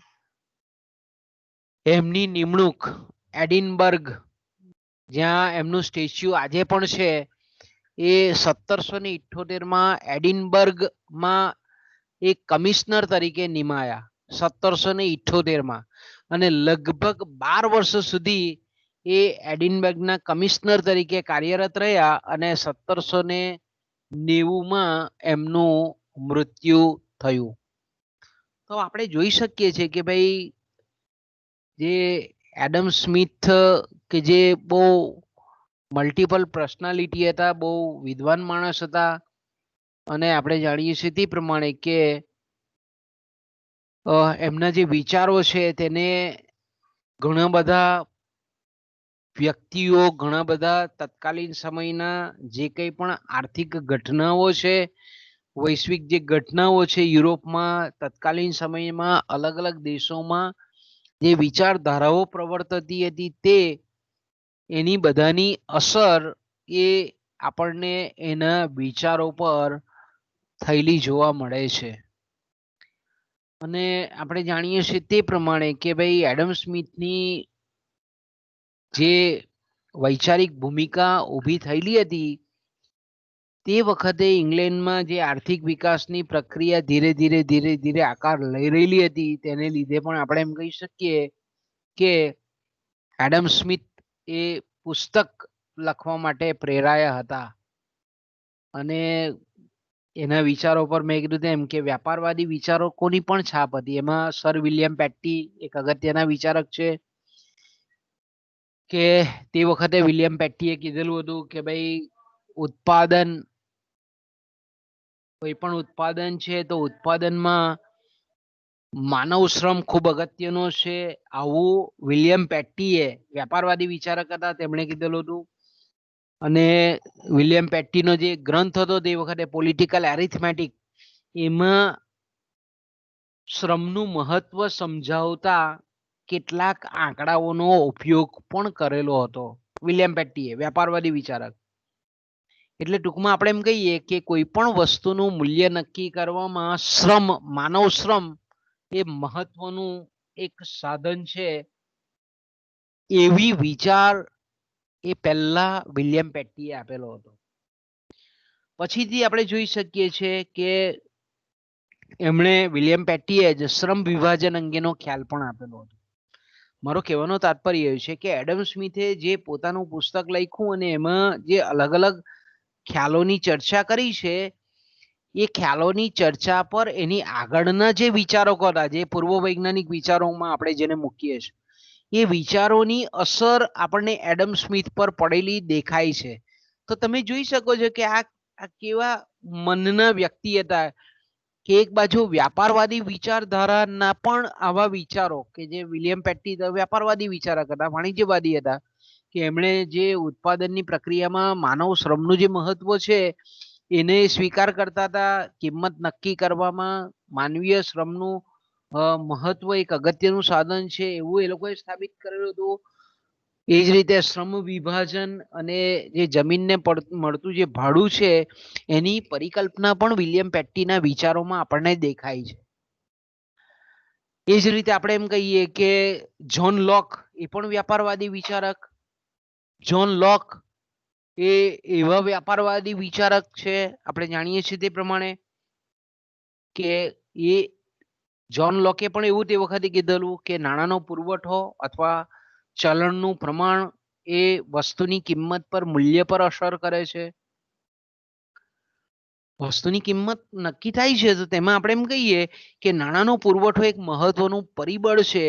Speaker 1: એમની નિમણૂક એડિનબર્ગ, જ્યાં એમનું સ્ટેચ્યુ આજે પણ છે, એ 1778 એડિનબર્ગમાં એક કમિશનર તરીકે નિમાયા 1778 અને લગભગ 12 વર્ષ સુધી એ એડિનબર્ગના કમિશનર તરીકે કાર્યરત રહ્યા અને 1790 એમનું મૃત્યુ થયું. તો આપણે જોઈ શકીએ છીએ કે ભાઈ જે એડમ સ્મિથ કે જે બહુ મલ્ટિપલ પર્સનાલિટી હતા, બહુ વિદ્વાન માણસ હતા, અને આપણે જાણીએ છીએ તે પ્રમાણે કે એમના જે વિચારો છે તેને ઘણા બધા વ્યક્તિઓ, ઘણા બધા તત્કાલીન સમયના જે કંઈ પણ આર્થિક ઘટનાઓ છે, વૈશ્વિક જે ઘટનાઓ છે, યુરોપમાં તત્કાલીન સમયમાં અલગ અલગ દેશોમાં જે વિચારધારાઓ પ્રવર્તતી હતી તે એની બધાની અસર એ આપણને એના વિચારો પર થયેલી જોવા મળે છે. અને આપણે જાણીએ છીએ તે પ્રમાણે કે ભાઈ એડમ સ્મિથની જે વૈચારિક ભૂમિકા ઊભી થયેલી હતી તે વખતે ઇંગ્લેન્ડમાં જે આર્થિક વિકાસની પ્રક્રિયા ધીરે ધીરે આકાર લઈ રહેલી હતી, તેને લીધે પણ આપણે એમ કહી શકીએ કે એડમ સ્મિથ એ પુસ્તક લખવા માટે પ્રેરાયા હતા. અને એના વિચારો પર મેં કીધું એમ કે વ્યાપારવાદી વિચારો કોની પણ છાપ હતી. એમાં સર વિલિયમ પેટ્ટી એક અગત્યના વિચારક છે કે તે વખતે વિલિયમ પેટ્ટીએ કીધેલું હતું કે ભાઈ ઉત્પાદન, કોઈ પણ ઉત્પાદન છે તો ઉત્પાદનમાં માનવ શ્રમ ખૂબ અગત્યનો છે. આવું વિલિયમ પેટ્ટીએ, વ્યાપારવાદી વિચારક હતા, તેમણે કીધેલું હતું. અને વિલિયમ પેટ્ટીનો જે ગ્રંથ હતો તે વખતે પોલિટિકલ એરિથમેટિક, એમાં શ્રમનું મહત્વ સમજાવતા કેટલાક આંકડાઓનો ઉપયોગ પણ કરેલો હતો વિલિયમ પેટ્ટીએ, વ્યાપારવાદી વિચારક. એટલે ટૂંકમાં આપણે એમ કહીએ કે કોઈ પણ વસ્તુનું મૂલ્ય નક્કી કરવામાં શ્રમ, માનવ શ્રમ એ મહત્વનું એક સાધન છે, એવી વિચાર એ પહેલા વિલિયમ પેટ્ટીએ આપેલો હતો. પછીથી આપણે જોઈ શકીએ છીએ કે એમણે વિલિયમ પેટ્ટીએ જ શ્રમ વિભાજન અંગેનો ખ્યાલ પણ આપેલો હતો. મારો કહેવાનો તાત્પર્ય એ છે કે એડમ સ્મિથે જે પોતાનું પુસ્તક લખ્યું અને એમાં જે અલગ અલગ ખ્યાલોની ચર્ચા કરી છે, એ ખ્યાલોની ચર્ચા પર એની આગળના જે વિચારો હતા, જે પૂર્વ વૈજ્ઞાનિક વિચારોમાં આપણે જેને મૂકીએ છીએ, એ વિચારોની અસર આપણને એડમ સ્મિથ પર પડેલી દેખાય છે. તો તમે જોઈ શકો છો કે આ કેવા મનના વ્યક્તિ હતા કે એક બાજુ વ્યાપારવાદી વિચારધારાના પણ આવા વિચારો કે જે વિલિયમ પેટ્ટી વ્યાપારવાદી વિચારક હતા, વાણિજ્યવાદી હતા, કે એમણે જે ઉત્પાદનની પ્રક્રિયામાં માનવ શ્રમનું જે મહત્વ છે એને સ્વીકાર કરતા હતા. કિંમત નક્કી કરવામાં માનવીય શ્રમનું મહત્વ એક અગત્યનું સાધન છે એવું એ લોકોએ સ્થાપિત કરેલું હતું. એ જ રીતે શ્રમ વિભાજન અને જે જમીનને મળતું જે ભાડું છે એની પરિકલ્પના પણ વિલિયમ પેટ્ટીના વિચારોમાં આપણને દેખાય છે. એ જ રીતે આપણે એમ કહીએ કે જ્હોન લોક એ પણ વ્યાપારવાદી વિચારક. જ્હોન લોક એ એવા વ્યાપારવાદી વિચારક છે, આપણે જાણીએ છીએ તે પ્રમાણે કે એ જ્હોન લોકે પણ એવું તે વખતે કીધેલું કે નાણાંનો પુરવઠો અથવા ચલણનું પ્રમાણ એ વસ્તુની કિંમત પર, મૂલ્ય પર અસર કરે છે. વસ્તુની કિંમત નક્કી થાય છે તો તેમાં આપણે એમ કહીએ કે નાણાંનો પુરવઠો એક મહત્વનું પરિબળ છે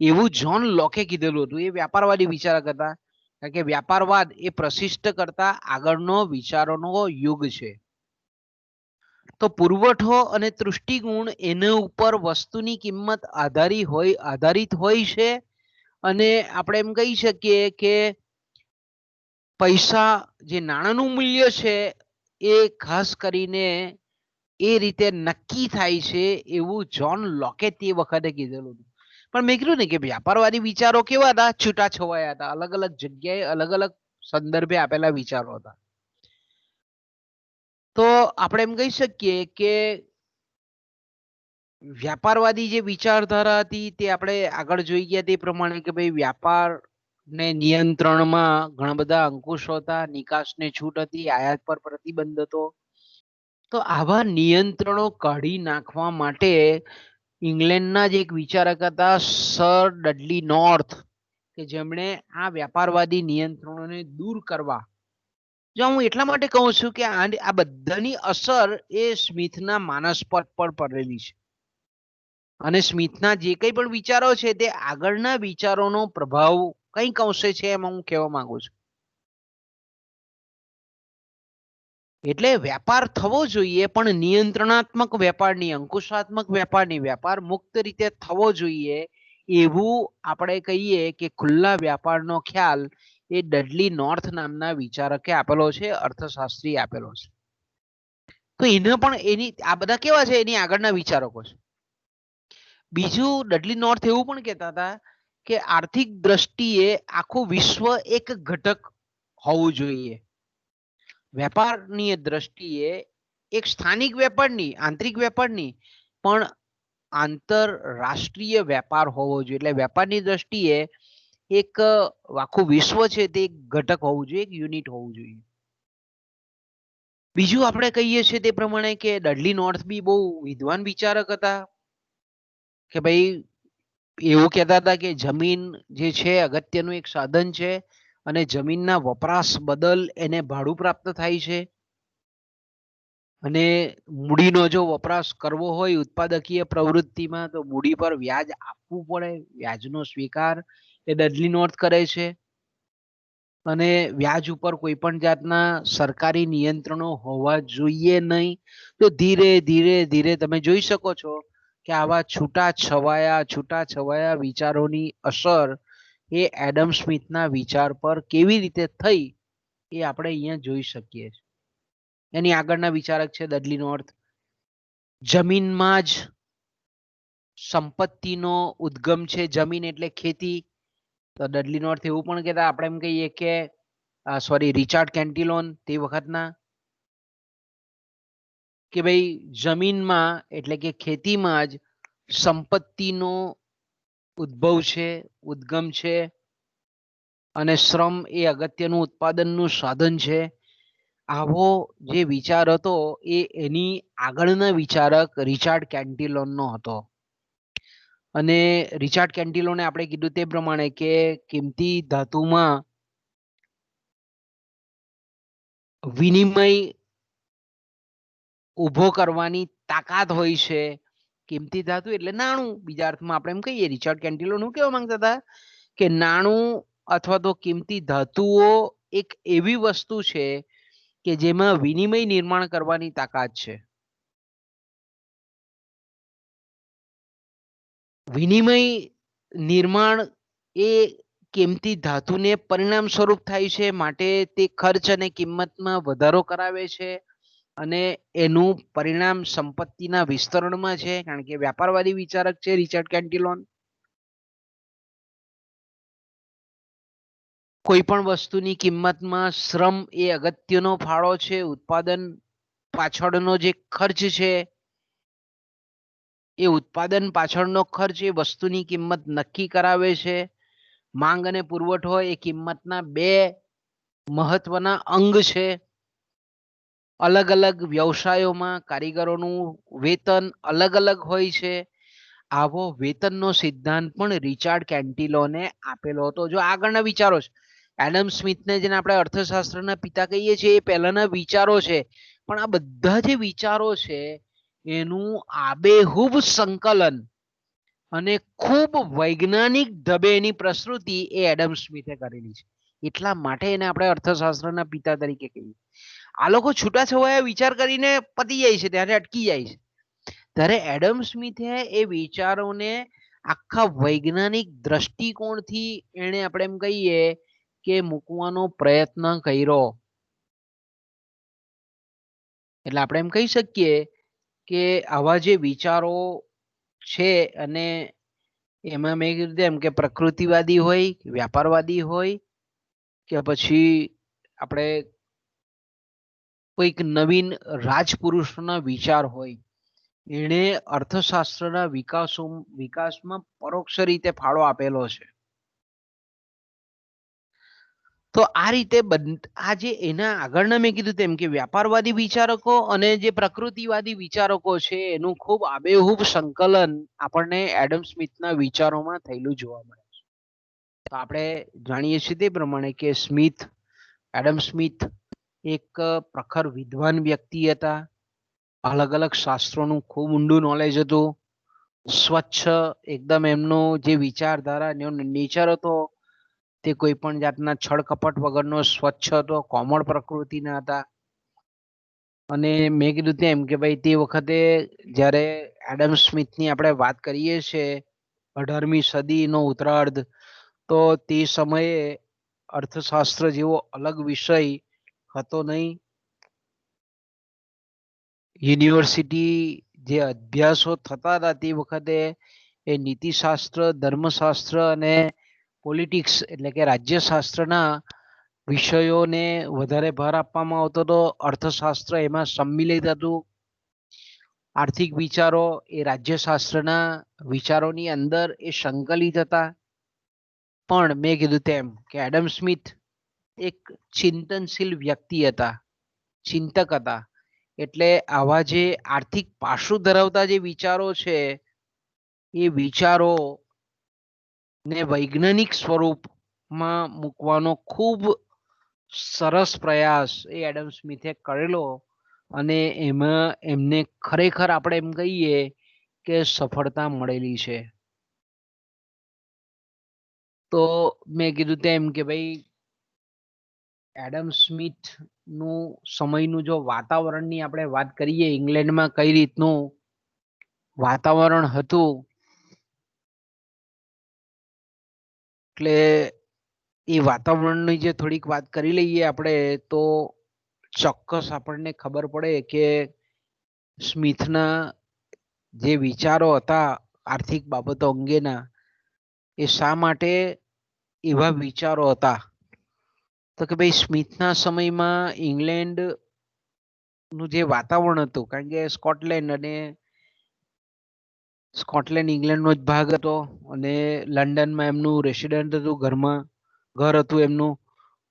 Speaker 1: એવું જ્હોન લોકે કીધેલું હતું. એ વ્યાપારવાદી વિચારક હતા, કારણ કે વ્યાપારવાદ એ પ્રશિષ્ટ કરતા આગળનો વિચારોનો યુગ છે. તો પુરવઠો અને તૃષ્ટિગુણ એના ઉપર વસ્તુની કિંમત આધારિત હોય છે. અને આપણે એમ કહી શકીએ કે પૈસા જે નાણાંનું મૂલ્ય છે એ ખાસ કરીને એ રીતે નક્કી થાય છે એવું જ્હોન લોકે તે વખતે કીધેલું હતું. પણ મેં કીધું ને કે વ્યાપારવાદી વિચારો કેવા હતા? છૂટાછવાયા હતા, અલગ અલગ જગ્યાએ અલગ અલગ સંદર્ભે આપેલા વિચારો હતા. તો આપણે એમ કહી શકીએ કે વ્યાપારવાદી જે વિચારધારા હતી તે આપણે આગળ જોઈ ગયા તે પ્રમાણે કે ભાઈ વ્યાપાર ને નિયંત્રણમાં ઘણા બધા અંકુશો હતા, નિકાસને છૂટ હતી, આયાત પર પ્રતિબંધ હતો. તો આવા નિયંત્રણો કાઢી નાખવા માટે ઇંગ્લેન્ડના જ એક વિચારક હતા સર ડડલી નોર્થ, કે જેમણે આ વ્યાપારવાદી નિયંત્રણોને દૂર કરવા, જો હું એટલા માટે કહું છું કે આ બધાની અસર એ સ્મિથના માનસ પર પડેલી છે. અને સ્મિથના જે કંઈ પણ વિચારો છે તે આગળના વિચારોનો પ્રભાવ કંઈક અંશે છે એમ હું કહેવા માંગુ છું. એટલે વેપાર થવો જોઈએ પણ નિયંત્રણાત્મક વેપારની, અંકુશાત્મક વેપારની, વેપાર મુક્ત રીતે થવો જોઈએ એવું આપણે કહીએ કે ખુલ્લા વ્યાપારનો ખ્યાલ એ ડડલી નોર્થ નામના વિચારકે આપેલો છે, અર્થશાસ્ત્રી આપેલો છે. તો એને પણ એની આ બધા કેવા છે? એની આગળના વિચારકો છે. બીજું ડડલી નોર્થ એવું પણ કહેતા હતા કે આર્થિક દ્રષ્ટિએ આખું વિશ્વ એક ઘટક હોવું જોઈએ. વેપારની દ્રષ્ટિએ એક સ્થાનિક વેપારની, આંતરિક વેપારની, પણ આંતરરાષ્ટ્રીય વેપાર હોવો જોઈએ. એટલે વેપારની દ્રષ્ટિએ એક આખું વિશ્વ છે તે એક ઘટક હોવું જોઈએ, એક યુનિટ હોવું જોઈએ. બીજું આપણે કહીએ છીએ તે પ્રમાણે કે ડડલી નોર્થ બી બહુ વિદ્વાન વિચારક હતા, કે ભાઈ એવું કહેતા હતા કે જમીન જે છે અગત્યનું એક સાધન છે અને જમીનના વપરાશ બદલ એને ભાડું પ્રાપ્ત થાય છે. અને મૂડીનો જો વપરાશ કરવો હોય ઉત્પાદકીય પ્રવૃત્તિમાં તો મૂડી પર વ્યાજ આપવું પડે. વ્યાજનો સ્વીકાર એ ડડલી નોર્થ કરે છે. અને વ્યાજ ઉપર કોઈ પણ જાતના સરકારી નિયંત્રણો હોવા જોઈએ નહીં. તો ધીરે ધીરે ધીરે તમે જોઈ શકો છો કે આવા છૂટાછવાયા વિચારોની અસર એ એડમ સ્મિથના વિચાર પર કેવી રીતે થઈ એ આપણે અહીંયા જોઈ શકીએ છીએ. એની આગળના વિચારક છે ડડલી નોર્થ. જમીનમાં જ સંપત્તિનો ઉદ્ગમ છે. જમીન એટલે ખેતી. તો ડડલી નોર્થ એવું પણ કહેતા, આપણે એમ કહીએ કે રિચાર્ડ કેન્ટિલોન તે વખતના, કે ભાઈ જમીનમાં એટલે કે ખેતીમાં જ સંપત્તિનો ઉદ્ભવ છે, ઉદ્ગમ છે, અને શ્રમ એ અગત્યનું ઉત્પાદનનું સાધન છે. આવો જે વિચાર હતો એ એની આગળના વિચારક રિચાર્ડ કેન્ટિલોનનો હતો. અને રિચાર્ડ કેન્ટિલોને આપણે કીધું તે પ્રમાણે કે કિંમતી ધાતુમાં વિનિમય ઊભો કરવાની તાકાત હોય છે. કિંમતી ધાતુ એટલે નાણું. બીજા અર્થમાં આપણે એમ કહીએ, રિચાર્ડ કેન્ટિલોન શું કહેવા માંગતા હતા કે નાણું અથવા તો કિંમતી ધાતુઓ એક એવી વસ્તુ છે કે જેમાં વિનિમય નિર્માણ કરવાની તાકાત છે. વિનિમય નિર્માણ એ કિંમતી ધાતુને પરિણામ સ્વરૂપ થાય છે, માટે તે ખર્ચ અને કિંમતમાં વધારો કરાવે છે અને એનું પરિણામ સંપત્તિના વિસ્તરણમાં છે, કારણ કે વ્યાપારવાદી વિચારક છે રિચર્ડ કેન્ટિલોન. કોઈ પણ વસ્તુની કિંમતમાં શ્રમ એ અગત્યનો ફાળો છે. ઉત્પાદન પાછળનો જે ખર્ચ છે એ ઉત્પાદન પાછળનો ખર્ચ એ વસ્તુની કિંમત નક્કી કરાવે છે. માંગ અને પુરવઠો એ કિંમતના બે મહત્વના અંગ છે. અલગ અલગ વ્યવસાયોમાં કારીગરોનું વેતન અલગ અલગ હોય છે. આવો વેતનનો સિદ્ધાંત પણ રિચાર્ડ કેન્ટિલોને આપેલો હતો. જો આગળના વિચારો છે, એડમ સ્મિથને જેને આપણે અર્થશાસ્ત્રના પિતા કહીએ છીએ, એ પહેલાના વિચારો છે, પણ આ બધા જે વિચારો છે એનું આબેહૂબ સંકલન અને ખૂબ વૈજ્ઞાનિક ઢબે એની પ્રસ્તુતિ એ એડમ સ્મિથે કરેલી છે. એટલા માટે એને આપણે અર્થશાસ્ત્રના પિતા તરીકે કહીએ. આ લોકો છૂટાછવાયા વિચાર કરીને પતી જાય છે, ત્યારે અટકી જાય છે. ત્યારે એડમ સ્મિથે એ વિચારોને આખા વૈજ્ઞાનિક દ્રષ્ટિકોણથી એને આપણે એમ કહીએ કે મૂકવાનો પ્રયત્ન કર્યો. એટલે આપણે એમ કહી શકીએ કે આવા જે વિચારો છે, અને એમાં મેં કીધું એમ કે પ્રકૃતિવાદી હોય, વ્યાપારવાદી હોય, કે પછી આપણે કોઈક નવીન રાજપુરુષના વિચાર હોય, એણે અર્થશાસ્ત્રના વિકાસમાં પરોક્ષ રીતે ફાળો આપેલો છે. તો આ રીતે આજે એના આગળના મેં કીધું તેમ કે વ્યાપારવાદી વિચારકો અને જે પ્રકૃતિવાદી વિચારકો છે એનું ખૂબ આબેહૂબ સંકલન આપણને એડમ સ્મિથના વિચારોમાં થયેલું જોવા મળે છે. તો આપણે જાણીએ છીએ તે પ્રમાણે કે એડમ સ્મિથ એક પ્રખર વિદ્વાન વ્યક્તિ હતા. અલગ અલગ શાસ્ત્રોનું ખૂબ ઊંડું નોલેજ હતું. સ્વચ્છ એકદમ એમનો જે વિચારધારા નેચર હતો તે કોઈ પણ જાતના છળ કપટ વગરનો સ્વચ્છ હતો, કોમળ પ્રકૃતિના હતા. અને મેં કીધું તેમ કે ભાઈ તે વખતે જ્યારે એડમ સ્મિથની આપણે વાત કરીએ છીએ 18મી સદીનો ઉત્તરાર્ધ, તો તે સમયે અર્થશાસ્ત્ર જેવો અલગ વિષય હતો નહીં. યુનિવર્સિટી જે અભ્યાસો થતા હતા તે વખતે એ નીતિશાસ્ત્ર, ધર્મશાસ્ત્ર અને પોલિટિક્સ એટલે કે રાજ્યશાસ્ત્રના વિષયોને વધારે ભાર આપવામાં આવતો હતો. અર્થશાસ્ત્ર એમાં સંમિલિત હતું. આર્થિક વિચારો એ રાજ્યશાસ્ત્રના વિચારોની અંદર એ સંકલિત હતા. પણ મેં કીધું તેમ કે એડમ સ્મિથ એક ચિંતનશીલ વ્યક્તિ હતા, ચિંતક હતા. એટલે આવા જે આર્થિક પાસું ધરાવતા જે વિચારો છે એ વિચારો ને વૈજ્ઞાનિક સ્વરૂપમાં મૂકવાનો ખૂબ સરસ પ્રયાસ એ એડમ સ્મિથે કરેલો, અને એમાં એમને ખરેખર આપણે એમ કહીએ કે સફળતા મળેલી છે. તો મેં કીધું તેમ કે ભાઈ એડમ સ્મિથ નું સમયનું જો વાતાવરણની આપણે વાત કરીએ, ઇંગ્લેન્ડમાં કઈ રીતનું વાતાવરણ હતું, એટલે એ વાતાવરણની જે થોડીક વાત કરી લઈએ આપણે, તો ચોક્કસ આપણને ખબર પડે કે સ્મિથના જે વિચારો હતા આર્થિક બાબતો અંગેના, એ શા માટે એવા વિચારો હતા. તો કે ભાઈ સ્મિથના સમયમાં ઇંગ્લેન્ડ નું જે વાતાવરણ હતું, કારણ કે સ્કોટલેન્ડ ઇંગ્લેન્ડનો જ ભાગ હતો, અને લંડનમાં એમનું રેસિડેન્ટ હતું, ઘર હતું એમનું.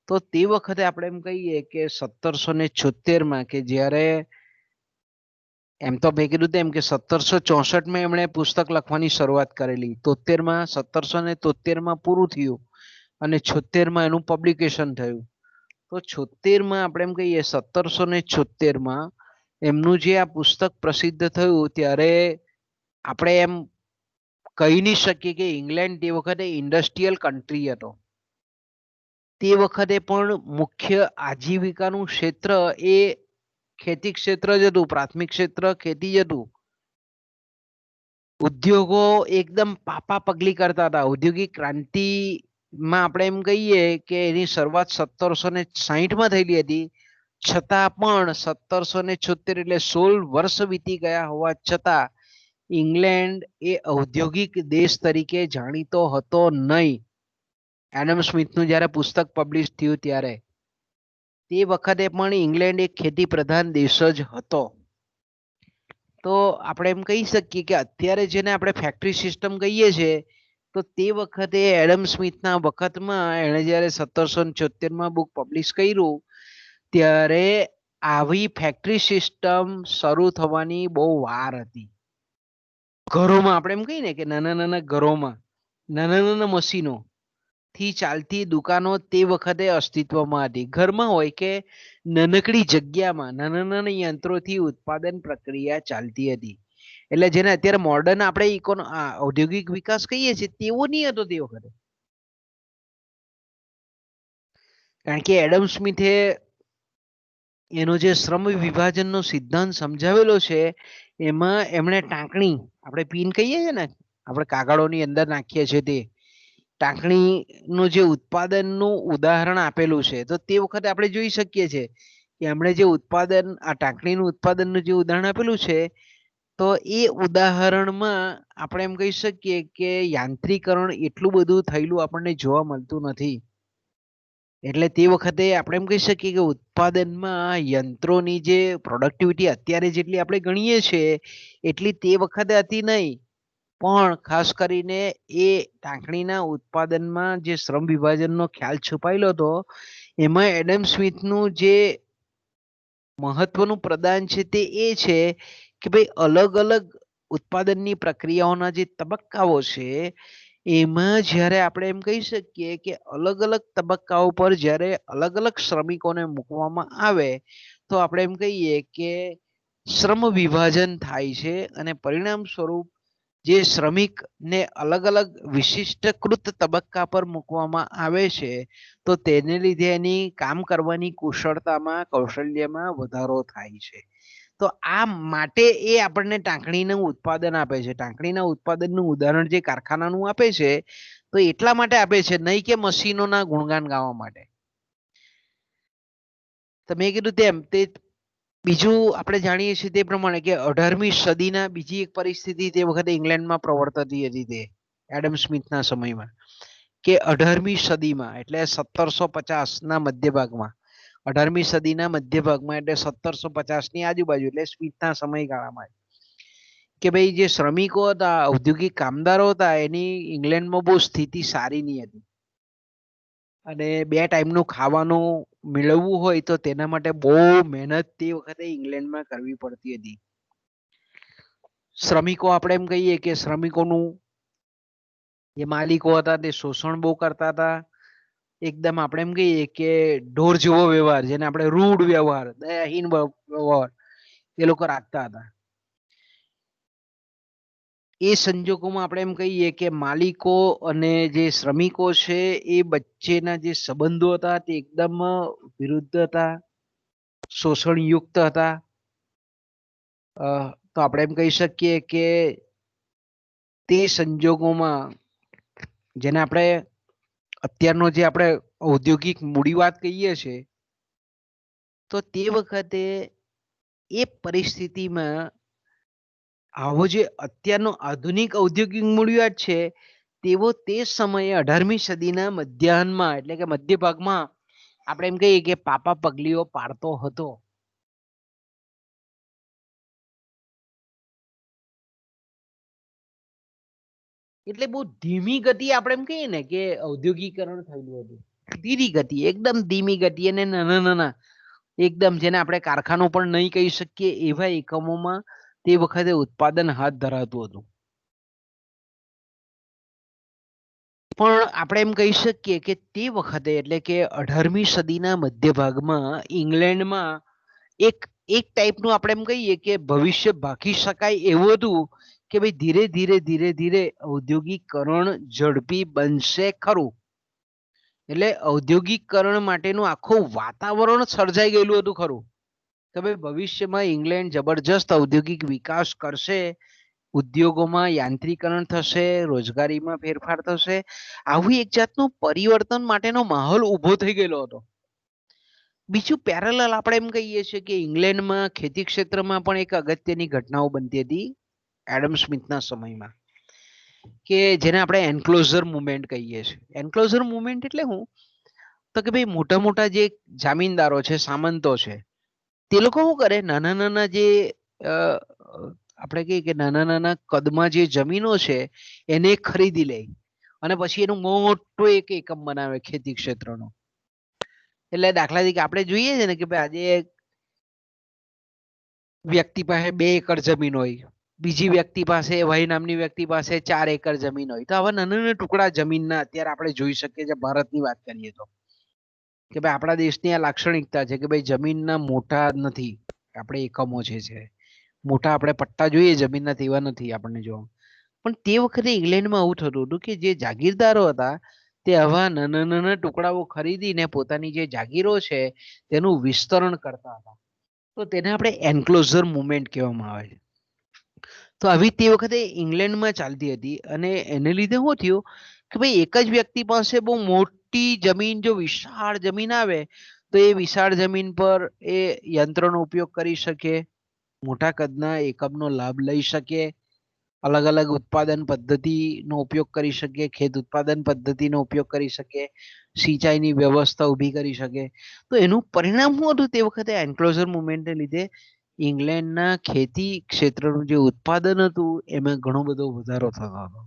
Speaker 1: તો તે વખતે આપણે એમ કહીએ કે 1776માં કે જ્યારે એમ તો મેં કીધું તેમ કે 1764માં એમણે પુસ્તક લખવાની શરૂઆત કરેલી, 1773માં પૂરું થયું અને 76માં એનું પબ્લિકેશન થયું. તો 76માં આપણે એમ કહીએ 1776માં એમનું જે આ પુસ્તક પ્રસિદ્ધ થયું, ત્યારે આપણે એમ કહી નહીં શકીએ કે ઇંગ્લેન્ડ તે વખતે ઇન્ડસ્ટ્રીયલ કન્ટ્રી હતો. તે વખતે પણ મુખ્ય આજીવિકાનું ક્ષેત્ર એ ખેતી ક્ષેત્ર જ હતું, પ્રાથમિક ક્ષેત્ર ખેતી જ હતું. ઉદ્યોગો એકદમ પાપા પગલી કરતા હતા. ઔદ્યોગિક ક્રાંતિમાં આપણે એમ કહીએ કે એની શરૂઆત 1760 થયેલી હતી, છતાં પણ 1776 એટલે 16 વર્ષ વીતી ગયા હોવા છતાં ઇંગ્લેન્ડ એ ઔદ્યોગિક દેશ તરીકે જાણીતો હતો નહીં. એડમ સ્મિથનું જ્યારે પુસ્તક પબ્લિશ થયું ત્યારે તે વખતે પણ ઇંગ્લેન્ડ એક ખેતી પ્રધાન દેશ જ હતો. તો આપણે એમ કહી શકીએ કે અત્યારે જેને આપણે ફેક્ટરી સિસ્ટમ કહીએ છીએ, તો તે વખતે એડમ સ્મિથના વખતમાં એણે જ્યારે 1776માં બુક પબ્લિશ કર્યું ત્યારે આવી ફેક્ટરી સિસ્ટમ શરૂ થવાની બહુ વાર હતી. ઘરોમાં આપણે એમ કહીએ ને કે નાના નાના ઘરોમાં નાના નાના મશીનો થી ચાલતી દુકાનો તે વખતે અસ્તિત્વમાં હતી. ઘરમાં હોય કે નાનકડી જગ્યામાં નાના નાના યંત્રોથી ઉત્પાદન પ્રક્રિયા ચાલતી હતી. એટલે જેને અત્યારે મોડર્ન આપણે ઔદ્યોગિક વિકાસ કહીએ છીએ તેવો નહીં હતો તે વખતે. કારણ કે એડમ સ્મિથે એનો જે શ્રમ વિભાજનનો સિદ્ધાંત સમજાવેલો છે એમાં એમણે ટાંકણી, આપણે પિન કહીએ છીએ ને, આપણે કાગળોની અંદર નાખીએ છીએ તે ટાંકણીનું જે ઉત્પાદનનું ઉદાહરણ આપેલું છે. તો તે વખતે આપણે જોઈ શકીએ છીએ કે એમણે જે ઉત્પાદન, આ ટાંકણીનું ઉત્પાદનનું જે ઉદાહરણ આપેલું છે, તો એ ઉદાહરણમાં આપણે એમ કહી શકીએ કે યાંત્રિકરણ એટલું બધું થયેલું આપણને જોવા મળતું નથી. એટલે તે વખતે આપણે એમ કહી શકીએ કે ઉત્પાદનમાં યંત્રોની જે પ્રોડક્ટિવિટી અત્યારે જેટલી આપણે ગણીએ છીએ એટલી તે વખતે હતી નહીં. પણ ખાસ કરીને એ ટાંકણીના ઉત્પાદનમાં જે શ્રમ વિભાજનનો ખ્યાલ છુપાયેલો હતો એમાં એડમ સ્મિથનું જે મહત્વનું પ્રદાન છે તે એ છે કે ભાઈ અલગ અલગ ઉત્પાદનની પ્રક્રિયાઓના જે તબક્કાઓ છે એમાં જ્યારે આપણે એમ કહી શકીએ કે અલગ અલગ તબક્કાઓ પર જ્યારે અલગ અલગ શ્રમિકોને મૂકવામાં આવે તો આપણે એમ કહીએ કે શ્રમ વિભાજન થાય છે અને પરિણામ સ્વરૂપ જે શ્રમિકને અલગ અલગ વિશિષ્ટકૃત તબક્કા પર મૂકવામાં આવે છે તો તેને લીધે એની કામ કરવાની કુશળતામાં, કૌશલ્યમાં વધારો થાય છે. તો આ માટે એ આપણને ટાંકણીનું ઉત્પાદન આપે છે. ટાંકણીના ઉત્પાદનનું ઉદાહરણ જે કારખાનાનું આપે છે તો એટલા માટે આપે છે, નહીં કે મશીનોના ગુણગાન ગાવા માટે. તમે કીધું તેમ તે બીજું આપણે જાણીએ છીએ તે પ્રમાણે કે 18મી સદીના બીજી એક પરિસ્થિતિ તે વખતે ઇંગ્લેન્ડમાં પ્રવર્તતી હતી. તે એડમ સ્મિથના સમયમાં કે 18મી સદીમાં એટલે 1750ના મધ્ય ભાગમાં, 18મી સદીના મધ્ય ભાગમાં એટલે 1750ની આજુબાજુ એટલે સ્મિથના સમયગાળામાં કે ભાઈ જે શ્રમિકો હતા, ઔદ્યોગિક કામદારો હતા, એની ઇંગ્લેન્ડમાં બહુ સ્થિતિ સારી નહીં હતી અને 2 ટાઈમનું ખાવાનું મેળવવું હોય તો તેના માટે બહુ મહેનત તે વખતે ઇંગ્લેન્ડમાં કરવી પડતી હતી. શ્રમિકો આપણે એમ કહીએ કે શ્રમિકોનું જે માલિકો હતા તે શોષણ બહુ કરતા હતા. એકદમ આપણે એમ કહીએ કે ઢોર જેવો વ્યવહાર, જેને આપણે રૂડ વ્યવહાર, દયાહીન વ્યવહાર એ લોકો રાખતા હતા. એ સંજોગોમાં આપણે એમ કહીએ કે માલિકો અને જે શ્રમિકો છે એ વચ્ચેના જે સંબંધો હતા તે એકદમ વિરુદ્ધ હતા, શોષણયુક્ત હતા. તો આપણે એમ કહી શકીએ કે તે સંજોગોમાં જેને આપણે અત્યારનો જે આપણે ઔદ્યોગિક મૂડીવાદ કહીએ છીએ, તો તે વખતે એ પરિસ્થિતિમાં આવો જે અત્યારનો આધુનિક ઔદ્યોગિક મૂડીવાદ છે તેવો તે સમયે 18મી સદીના મધ્યાહનમાં એટલે કે મધ્ય ભાગમાં આપણે એમ કહીએ કે પાપા પગલીઓ પાડતો હતો. એટલે બહુ ધીમી ગતિ આપણે એમ કહીએ ને કે ઔદ્યોગિકરણ થયેલું હતું. ધીરી ગતિ, એકદમ ધીમી ગતિ અને નાના નાના એકદમ જેને આપણે કારખાનો પણ નહીં કહી શકીએ એવા એકમોમાં તે વખતે ઉત્પાદન હાથ ધરાતું હતું. પણ આપણે એમ કહી શકીએ કે તે વખતે એટલે કે 18મી સદીના મધ્ય ભાગમાં ઇંગ્લેન્ડમાં એક ટાઈપનું આપણે એમ કહીએ કે ભવિષ્ય ભાકી શકાય એવું હતું કે ભાઈ ધીરે ધીરે ધીરે ધીરે ઔદ્યોગિકરણ ઝડપી બનશે ખરું. એટલે ઔદ્યોગિકરણ માટેનું આખું વાતાવરણ સર્જાઈ ગયેલું હતું ખરું કે ભાઈ ભવિષ્યમાં ઇંગ્લેન્ડ જબરજસ્ત ઔદ્યોગિક વિકાસ કરશે ઉદ્યોગોમાં યાંત્રીકરણ થશે, રોજગારીમાં ફેરફાર થશે, આવું એક જાતનું પરિવર્તન માટેનો માહોલ ઊભો થઈ ગયેલો હતો. બીજું પેરેલલ આપણે એમ કહીએ છીએ કે ઇંગ્લેન્ડમાં ખેતી ક્ષેત્રમાં પણ એક અગત્યની ઘટનાઓ બનતી હતી એડમ સ્મિથના સમયમાં, કે જેને આપણે એન્ક્લોઝર મુવમેન્ટ કહીએ છીએ. એન્ક્લોઝર મુવમેન્ટ એટલે શું? તો કે ભાઈ મોટા મોટા જે જામીનદારો છે, સામંતો છે, તે લોકો શું કરે, નાના નાના જે આપણે કહીએ કે નાના નાના કદમાં જે જમીનો છે એને ખરીદી લે અને પછી એનું મોટો એક એકમ બનાવે ખેતી ક્ષેત્રનો. એટલે દાખલા તરીકે આપણે જોઈએ છે ને કે ભાઈ આજે વ્યક્તિ પાસે 2 એકર જમીન હોય, બીજી વ્યક્તિ પાસે, ભાઈ નામની વ્યક્તિ પાસે 4 એકર જમીન હોય. તો આવા નાના નાના ટુકડા જમીનના અત્યારે આપણે જોઈ શકીએ છીએ. ભારતની વાત કરીએ તો કે ભાઈ આપણા દેશની આ લાક્ષણિકતા છે કે ભાઈ જમીનના મોટા નથી આપણે એકમો છે, મોટા આપણે પટ્ટા જોઈએ જમીનના તેવા નથી આપણને જોવા. પણ તે વખતે ઇંગ્લેન્ડમાં આવું થતું હતું કે જે જાગીરદારો હતા તે આવા નાના નાના ટુકડાઓ ખરીદીને પોતાની જે જાગીરો છે તેનું વિસ્તરણ કરતા હતા. તો તેને આપણે એન્ક્લોઝર મુવમેન્ટ કહેવામાં આવે છે. તો આવી તે વખતે ઇંગ્લેન્ડમાં ચાલતી હતી અને એને લીધે શું થયું કે ભાઈ એક જ વ્યક્તિ પાસે બહુ મોટી જમીન, જો વિશાળ જમીન આવે તો એ વિશાળ જમીન પર એ યંત્રનો ઉપયોગ કરી શકે, મોટા કદના એકમનો લાભ લઈ શકે, અલગ અલગ ઉત્પાદન પદ્ધતિનો ઉપયોગ કરી શકે, ખેત ઉત્પાદન પદ્ધતિનો ઉપયોગ કરી શકે, સિંચાઈની વ્યવસ્થા ઊભી કરી શકે. તો એનું પરિણામ શું હતું તે વખતે એન્ક્લોઝર મુવમેન્ટને લીધે? ઇંગ્લેન્ડના ખેતી ક્ષેત્રનું જે ઉત્પાદન હતું એમાં ઘણો બધો વધારો થતો હતો.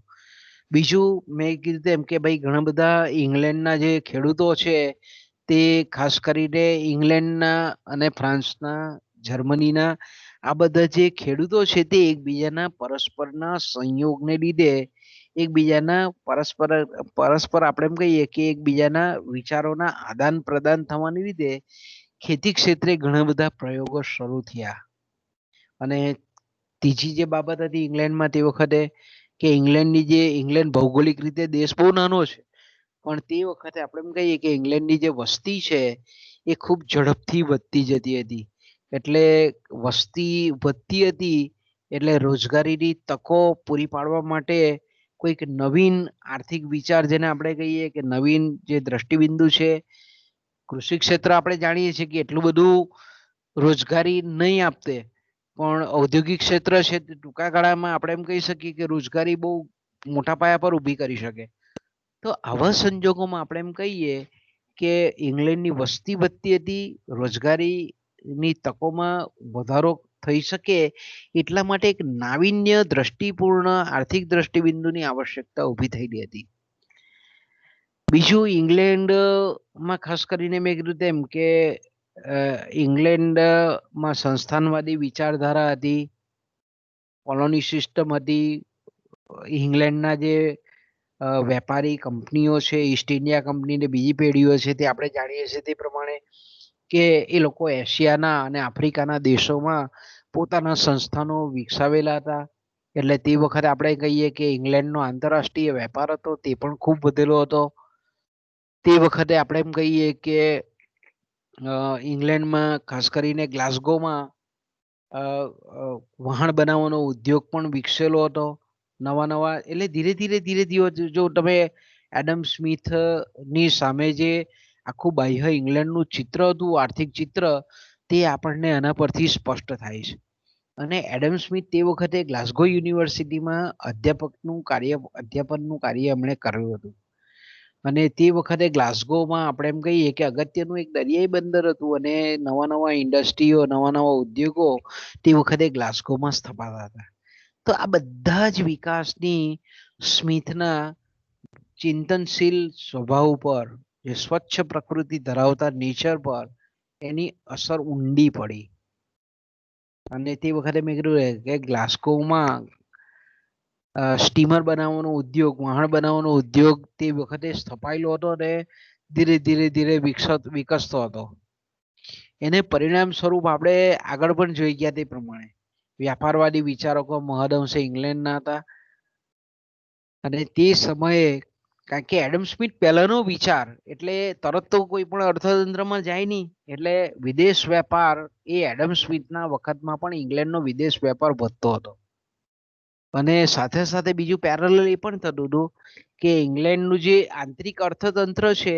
Speaker 1: બીજું મેં કીધું તેમ કે ભાઈ ઘણા બધા ઇંગ્લેન્ડના જે ખેડૂતો છે તે ખાસ કરીને ઇંગ્લેન્ડના અને ફ્રાન્સના, જર્મનીના આ બધા જે ખેડૂતો છે તે એકબીજાના પરસ્પરના સંયોગને લીધે, એકબીજાના પરસ્પર આપણે એમ કહીએ કે એકબીજાના વિચારોના આદાન પ્રદાન થવાને લીધે ખેતી ક્ષેત્રે ઘણા બધા પ્રયોગો શરૂ થયા. અને ત્રીજી જે બાબત હતી ઇંગ્લેન્ડમાં તે વખતે કે ઇંગ્લેન્ડ ભૌગોલિક રીતે દેશ બહુ નાનો છે, પણ તે વખતે આપણે એમ કહીએ કે ઇંગ્લેન્ડની જે વસ્તી છે એ ખૂબ ઝડપથી વધતી જતી હતી. એટલે વસ્તી વધતી હતી એટલે રોજગારીની તકો પૂરી પાડવા માટે કોઈક નવીન આર્થિક વિચાર, જેને આપણે કહીએ કે નવીન જે દ્રષ્ટિબિંદુ છે. કૃષિ ક્ષેત્ર આપણે જાણીએ છીએ કે એટલું બધું રોજગારી નહીં આપતે, પણ ઔદ્યોગિક ક્ષેત્ર છે તે ટૂંકા ગાળામાં આપણે એમ કહી શકીએ કે રોજગારી બહુ મોટા પાયા પર ઊભી કરી શકે. તો આવા સંજોગોમાં આપણે એમ કહીએ કે ઇંગ્લેન્ડની વસ્તી વધતી હતી, રોજગારીની તકોમાં વધારો થઈ શકે એટલા માટે એક નાવીન્ય દ્રષ્ટિપૂર્ણ આર્થિક દ્રષ્ટિબિંદુની આવશ્યકતા ઊભી થયેલી હતી. બીજું ઇંગ્લેન્ડમાં ખાસ કરીને મેં કીધું તેમ કે ઇંગ્લેન્ડમાં સંસ્થાનવાદી વિચારધારા હતી, કોલોની સિસ્ટમ હતી. ઇંગ્લેન્ડના જે વેપારી કંપનીઓ છે, ઈસ્ટ ઇન્ડિયા કંપની ને બીજી પેઢીઓ છે, તે આપણે જાણીએ છીએ તે પ્રમાણે કે એ લોકો એશિયાના અને આફ્રિકાના દેશોમાં પોતાના સંસ્થાનો વિકસાવેલા હતા. એટલે તે વખતે આપણે કહીએ કે ઇંગ્લેન્ડનો આંતરરાષ્ટ્રીય વેપાર હતો તે પણ ખૂબ વધેલો હતો. તે વખતે આપણે એમ કહીએ કે ઇંગ્લેન્ડમાં ખાસ કરીને ગ્લાસગોમાં વહાણ બનાવવાનો ઉદ્યોગ પણ વિકસેલો હતો. નવા એટલે ધીરે ધીરે જો તમે એડમ સ્મિથની સામે જે આખું બાહ્ય ઇંગ્લેન્ડનું ચિત્ર હતું, આર્થિક ચિત્ર, તે આપણને આના પરથી સ્પષ્ટ થાય છે. અને એડમ સ્મિથ તે વખતે ગ્લાસગો યુનિવર્સિટીમાં અધ્યાપનનું કાર્ય એમણે કર્યું હતું. અને તે વખતે ગ્લાસગોમાં આપણે એમ કહીએ કે અગત્યનું એક દરિયાઈ બંદર હતું અને નવા ઇન્ડસ્ટ્રીઓ, નવા ઉદ્યોગો તે વખતે ગ્લાસગોમાં સ્થપાતા હતા. તો આ બધા જ વિકાસની સ્મિથના ચિંતનશીલ સ્વભાવ પર, જે સ્વચ્છ પ્રકૃતિ ધરાવતા નેચર પર એની અસર ઊંડી પડી. અને તે વખતે મેં કીધું કે ગ્લાસગોમાં સ્ટીમર બનાવવાનો ઉદ્યોગ, વહાણ બનાવવાનો ઉદ્યોગ તે વખતે સ્થપાયેલો હતો અને ધીરે ધીરે વિકસતો હતો. એને પરિણામ સ્વરૂપ આપણે આગળ પણ જોઈ ગયા તે પ્રમાણે વ્યાપારવાદી વિચારકો મહદઅંશે ઇંગ્લેન્ડના હતા. અને તે સમયે કારણ કે એડમ સ્મિથ પહેલાનો વિચાર એટલે તરત તો કોઈ પણ અર્થતંત્રમાં જાય નહીં, એટલે વિદેશ વેપાર એ એડમ સ્મિથના વખતમાં પણ ઇંગ્લેન્ડનો વિદેશ વેપાર વધતો હતો. અને સાથે સાથે બીજું પેરેલલ એ પણ થતું હતું કે ઇંગ્લેન્ડનું જે આંતરિક અર્થતંત્ર છે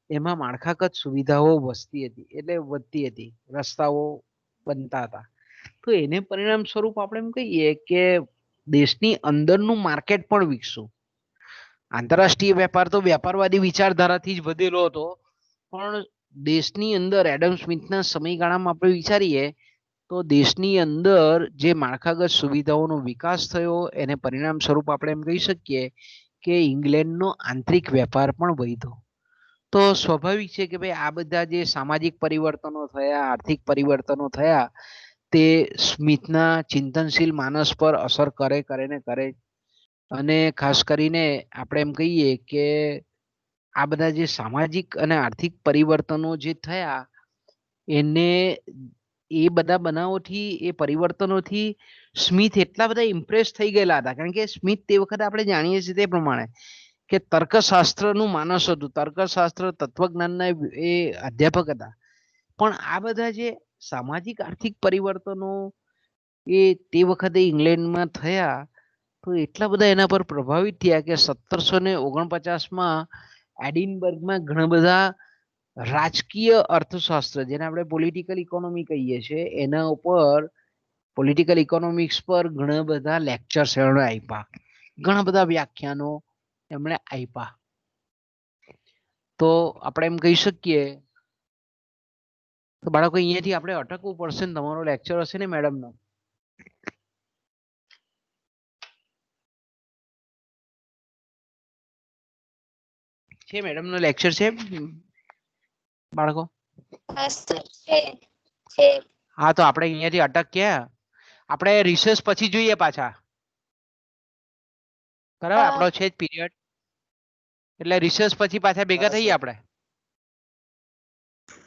Speaker 1: એમાં માળખાગત સુવિધાઓ વધતી હતી, રસ્તાઓ બનતા હતા. તો એને પરિણામ સ્વરૂપ આપણે એમ કહીએ કે દેશની અંદરનું માર્કેટ પણ વિકસ્યું. આંતરરાષ્ટ્રીય વેપાર તો વ્યાપારવાદી વિચારધારાથી જ વધેલો હતો, પણ દેશની અંદર એડમ સ્મિથના સમયગાળામાં આપણે વિચારીએ તો દેશની અંદર જે માળખાગત સુવિધાઓનો વિકાસ થયો એને પરિણામ સ્વરૂપ આપણે એમ કહી શકીએ કે ઇંગ્લેન્ડનો આંતરિક વેપાર પણ વધ્યો. તો સ્વાભાવિક છે કે ભાઈ આ બધા જે સામાજિક પરિવર્તનો થયા, આર્થિક પરિવર્તનો થયા, તે સ્મિથના ચિંતનશીલ માનસ પર અસર કરે. અને ખાસ કરીને આપણે એમ કહીએ કે આ બધા જે સામાજિક અને આર્થિક પરિવર્તનો જે થયા એને એ બધા બનાવોથી, એ પરિવર્તનોથી સ્મિથ એટલા બધા ઇમ્પ્રેસ થઈ ગયેલા હતા. કારણ કે સ્મિથ તે વખતે આપણે જાણીએ છીએ તે પ્રમાણે કે તર્કશાસ્ત્રનું માનસ હતું, તર્કશાસ્ત્ર તત્વજ્ઞાનના એ અધ્યાપક હતા. પણ આ બધા જે સામાજિક આર્થિક પરિવર્તનો એ તે વખતે ઇંગ્લેન્ડમાં થયા તો એટલા બધા એના પર પ્રભાવિત થયા કે 1749માં એડિનબર્ગમાં ઘણા બધા રાજકીય અર્થશાસ્ત્ર, જેને આપણે પોલિટિકલ ઇકોનોમી કહીએ છીએ, એના ઉપર પોલિટિકલ ઇકોનોમિક્સ પર ઘણા બધા લેક્ચર્સ એમણે આપ્યા, ઘણા બધા વ્યાખ્યાનો એમણે આપ્યા. તો આપણે એમ કહી શકીએ તો બાળકો અહીંયાથી આપણે અટકવું પડશે ને, તમારો લેક્ચર હશે ને મેડમનો? છે મેડમનો લેક્ચર છે બાળકો? હા, તો આપણે અહીંયાથી અટકીએ. આપણે રિસેસ પછી જોઈએ પાછા, બરાબર? આપણો છે જ પીરિયડ, એટલે રિસેસ પછી પાછા ભેગા થઈએ આપણે.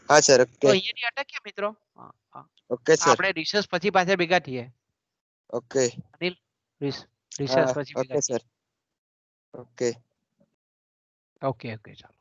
Speaker 2: હા સર, ઓકે.
Speaker 1: તો અહીંયાથી અટકીએ મિત્રો.
Speaker 2: Okay sir.
Speaker 1: આપણે રિસેસ પછી પાછા ભેગા થઈએ.
Speaker 2: ઓકે
Speaker 1: અનિલ, રિસેસ પછી ભેગા
Speaker 2: ઓકે સર. ઓકે
Speaker 1: ઓકે ચાલો.